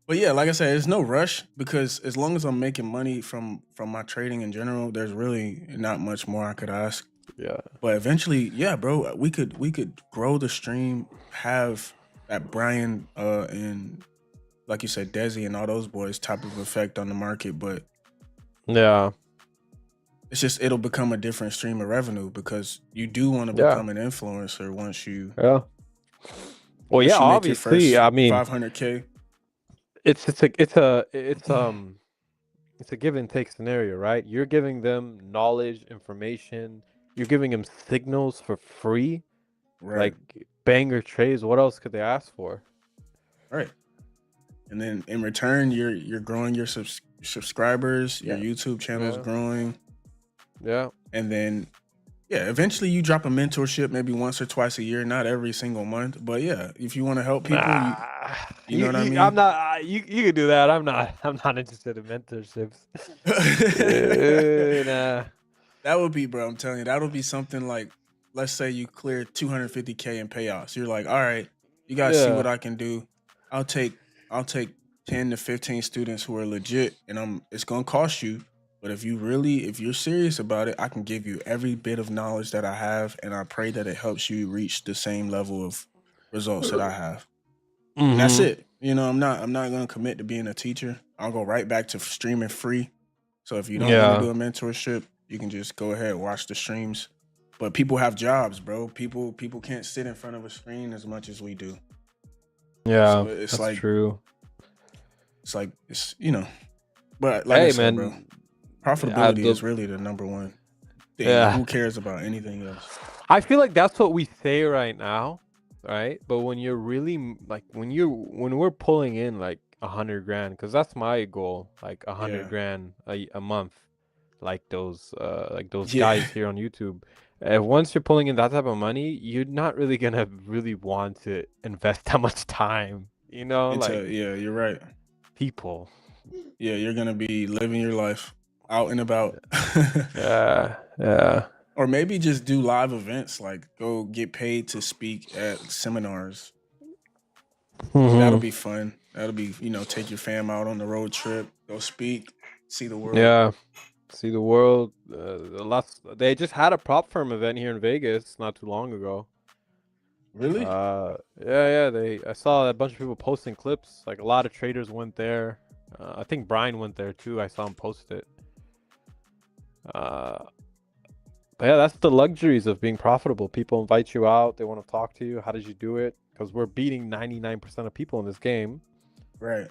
[SPEAKER 1] but yeah, like I said, there's no rush because as long as I'm making money from my trading in general, there's really not much more I could ask.
[SPEAKER 2] Yeah.
[SPEAKER 1] But eventually, yeah, bro, we could grow the stream, have that Brian and like you said, Desi and all those boys type of effect on the market, but
[SPEAKER 2] Yeah.
[SPEAKER 1] it's just it'll become a different stream of revenue because you do want to become an influencer once you
[SPEAKER 2] Yeah. Well,
[SPEAKER 1] Once
[SPEAKER 2] yeah,
[SPEAKER 1] you make your
[SPEAKER 2] obviously.
[SPEAKER 1] first
[SPEAKER 2] I mean,
[SPEAKER 1] 500K.
[SPEAKER 2] it's a give and take scenario, right? You're giving them knowledge, information. You're giving them signals for free,
[SPEAKER 1] Right.
[SPEAKER 2] like banger trades. What else could they ask for?
[SPEAKER 1] Right. And then in return, you're growing your subscribers, your
[SPEAKER 2] Yeah,
[SPEAKER 1] YouTube channel's
[SPEAKER 2] yeah,
[SPEAKER 1] growing.
[SPEAKER 2] yeah.
[SPEAKER 1] And then yeah, eventually you drop a mentorship maybe once or twice a year, not every single month. But yeah, if you want to help people,
[SPEAKER 2] Nah,
[SPEAKER 1] you know what I
[SPEAKER 2] I'm
[SPEAKER 1] mean?
[SPEAKER 2] not. You can do that. I'm not. I'm not interested in mentorships. Nah.
[SPEAKER 1] That would be, bro. I'm telling you, that would be something like, let's say you clear 250K in payouts. You're like, all right, you guys see what
[SPEAKER 2] Yeah.
[SPEAKER 1] I can do. I'll take, I'll take 10 to 15 students who are legit, and it's gonna cost you. But if you're serious about it, I can give you every bit of knowledge that I have, and I pray that it helps you reach the same level of results that I have. And that's
[SPEAKER 2] Mm-hmm.
[SPEAKER 1] it. I'm not gonna commit to being a teacher. I'll go right back to streaming free. So if you don't want to
[SPEAKER 2] Yeah.
[SPEAKER 1] do a mentorship, you can just go ahead and watch the streams. But people have jobs, bro. People can't sit in front of a screen as much as we do.
[SPEAKER 2] Yeah.
[SPEAKER 1] So it's
[SPEAKER 2] That's
[SPEAKER 1] like
[SPEAKER 2] true.
[SPEAKER 1] it's. But like I
[SPEAKER 2] Hey,
[SPEAKER 1] said, bro,
[SPEAKER 2] man.
[SPEAKER 1] profitability is really the number one thing.
[SPEAKER 2] Yeah.
[SPEAKER 1] Who cares about anything else?
[SPEAKER 2] I feel like that's what we say right now, right? But when you're really like when we're pulling in like 100 grand, because that's my goal, like a hundred
[SPEAKER 1] Yeah.
[SPEAKER 2] grand a month, like those
[SPEAKER 1] Yeah.
[SPEAKER 2] guys here on YouTube. Once you're pulling in that type of money, you're not really gonna really want to invest that much time, like
[SPEAKER 1] Yeah, you're right.
[SPEAKER 2] people.
[SPEAKER 1] Yeah, you're gonna be living your life out and about.
[SPEAKER 2] Yeah, yeah.
[SPEAKER 1] Or maybe just do live events, like go get paid to speak at seminars. That'll
[SPEAKER 2] Hmm.
[SPEAKER 1] be fun. That'll be, take your fam out on the road trip, go speak, see the world.
[SPEAKER 2] Yeah. See the world. They just had a prop firm event here in Vegas not too long ago.
[SPEAKER 1] Really?
[SPEAKER 2] Yeah. I saw a bunch of people posting clips. Like a lot of traders went there. I think Brian went there too. I saw him post it. Uh, but yeah, that's the luxuries of being profitable. People invite you out. They want to talk to you. How did you do it? Because we're beating 99% of people in this game.
[SPEAKER 1] Right.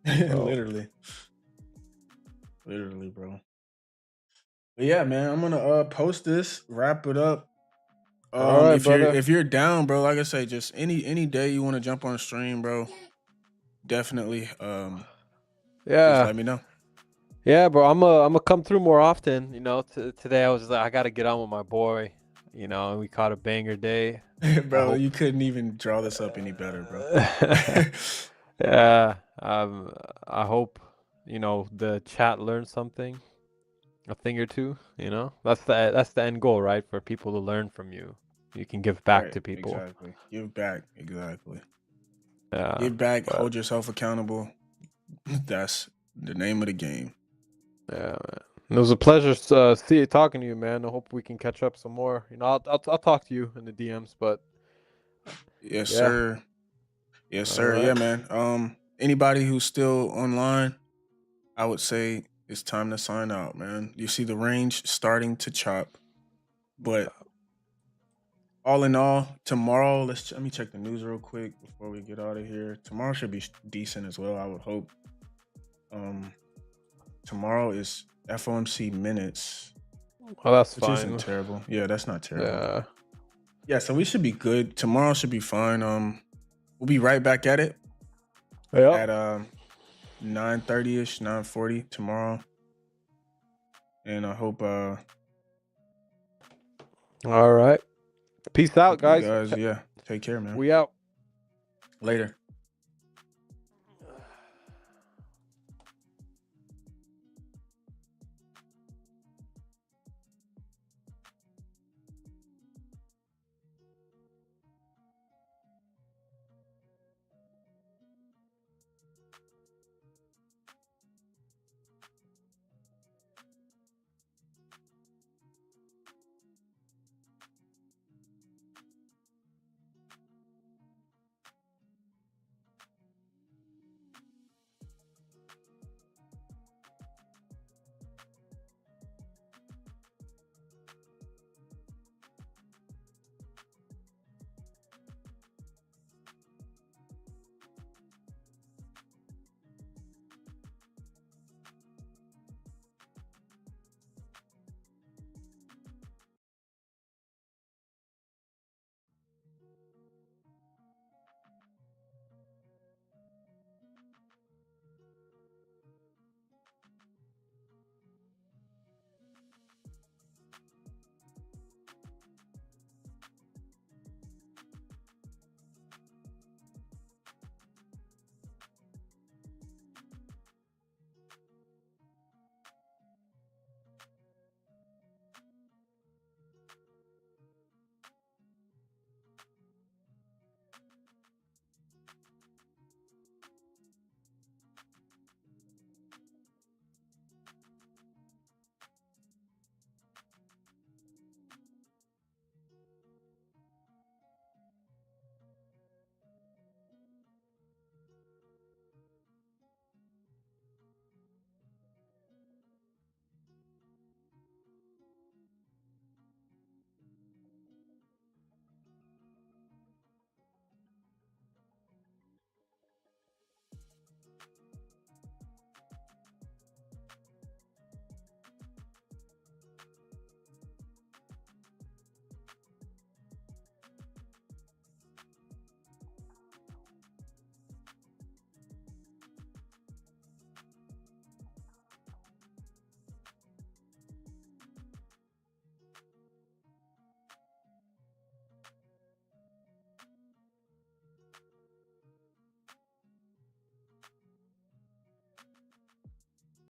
[SPEAKER 2] So,
[SPEAKER 1] Literally. Literally, bro. But yeah, man, I'm gonna post this, wrap it up.
[SPEAKER 2] all right,
[SPEAKER 1] If you're
[SPEAKER 2] brother.
[SPEAKER 1] if you're down, bro, like I say, just any day you want to jump on a stream, bro, definitely just
[SPEAKER 2] Yeah.
[SPEAKER 1] let me know.
[SPEAKER 2] Yeah, bro, I'm gonna come through more often. Today I was like, I gotta get on with my boy. And we caught a banger day. I
[SPEAKER 1] Bro,
[SPEAKER 2] hope.
[SPEAKER 1] you couldn't even draw this up any better, bro.
[SPEAKER 2] Yeah. I hope the chat learned something, a thing or two. That's the end goal, right? For people to learn from you. You can give back
[SPEAKER 1] Right,
[SPEAKER 2] to people.
[SPEAKER 1] exactly. Give back, exactly.
[SPEAKER 2] Yeah.
[SPEAKER 1] Give back,
[SPEAKER 2] But
[SPEAKER 1] hold yourself accountable. That's the name of the game.
[SPEAKER 2] yeah, man. It was a pleasure talking to you, man. I hope we can catch up some more. I'll talk to you in the DMs, but
[SPEAKER 1] Yes,
[SPEAKER 2] yeah.
[SPEAKER 1] sir. Yes,
[SPEAKER 2] All
[SPEAKER 1] sir. Yeah,
[SPEAKER 2] right.
[SPEAKER 1] man. Anybody who's still online, I would say it's time to sign out, man. You see the range starting to chop, but all in all, tomorrow, let me check the news real quick before we get out of here. Tomorrow should be decent as well, I would hope. Um, Tomorrow is FOMC minutes,
[SPEAKER 2] Oh, that's
[SPEAKER 1] which isn't
[SPEAKER 2] fine.
[SPEAKER 1] terrible. Yeah, that's not terrible.
[SPEAKER 2] Yeah.
[SPEAKER 1] Yeah, so we should be good. Tomorrow should be fine. We'll be right back at it
[SPEAKER 2] Yeah.
[SPEAKER 1] at 9:30ish, 9:40 tomorrow. And I hope
[SPEAKER 2] All right. Peace out,
[SPEAKER 1] you
[SPEAKER 2] guys.
[SPEAKER 1] guys, yeah, take care, man.
[SPEAKER 2] We out.
[SPEAKER 1] Later.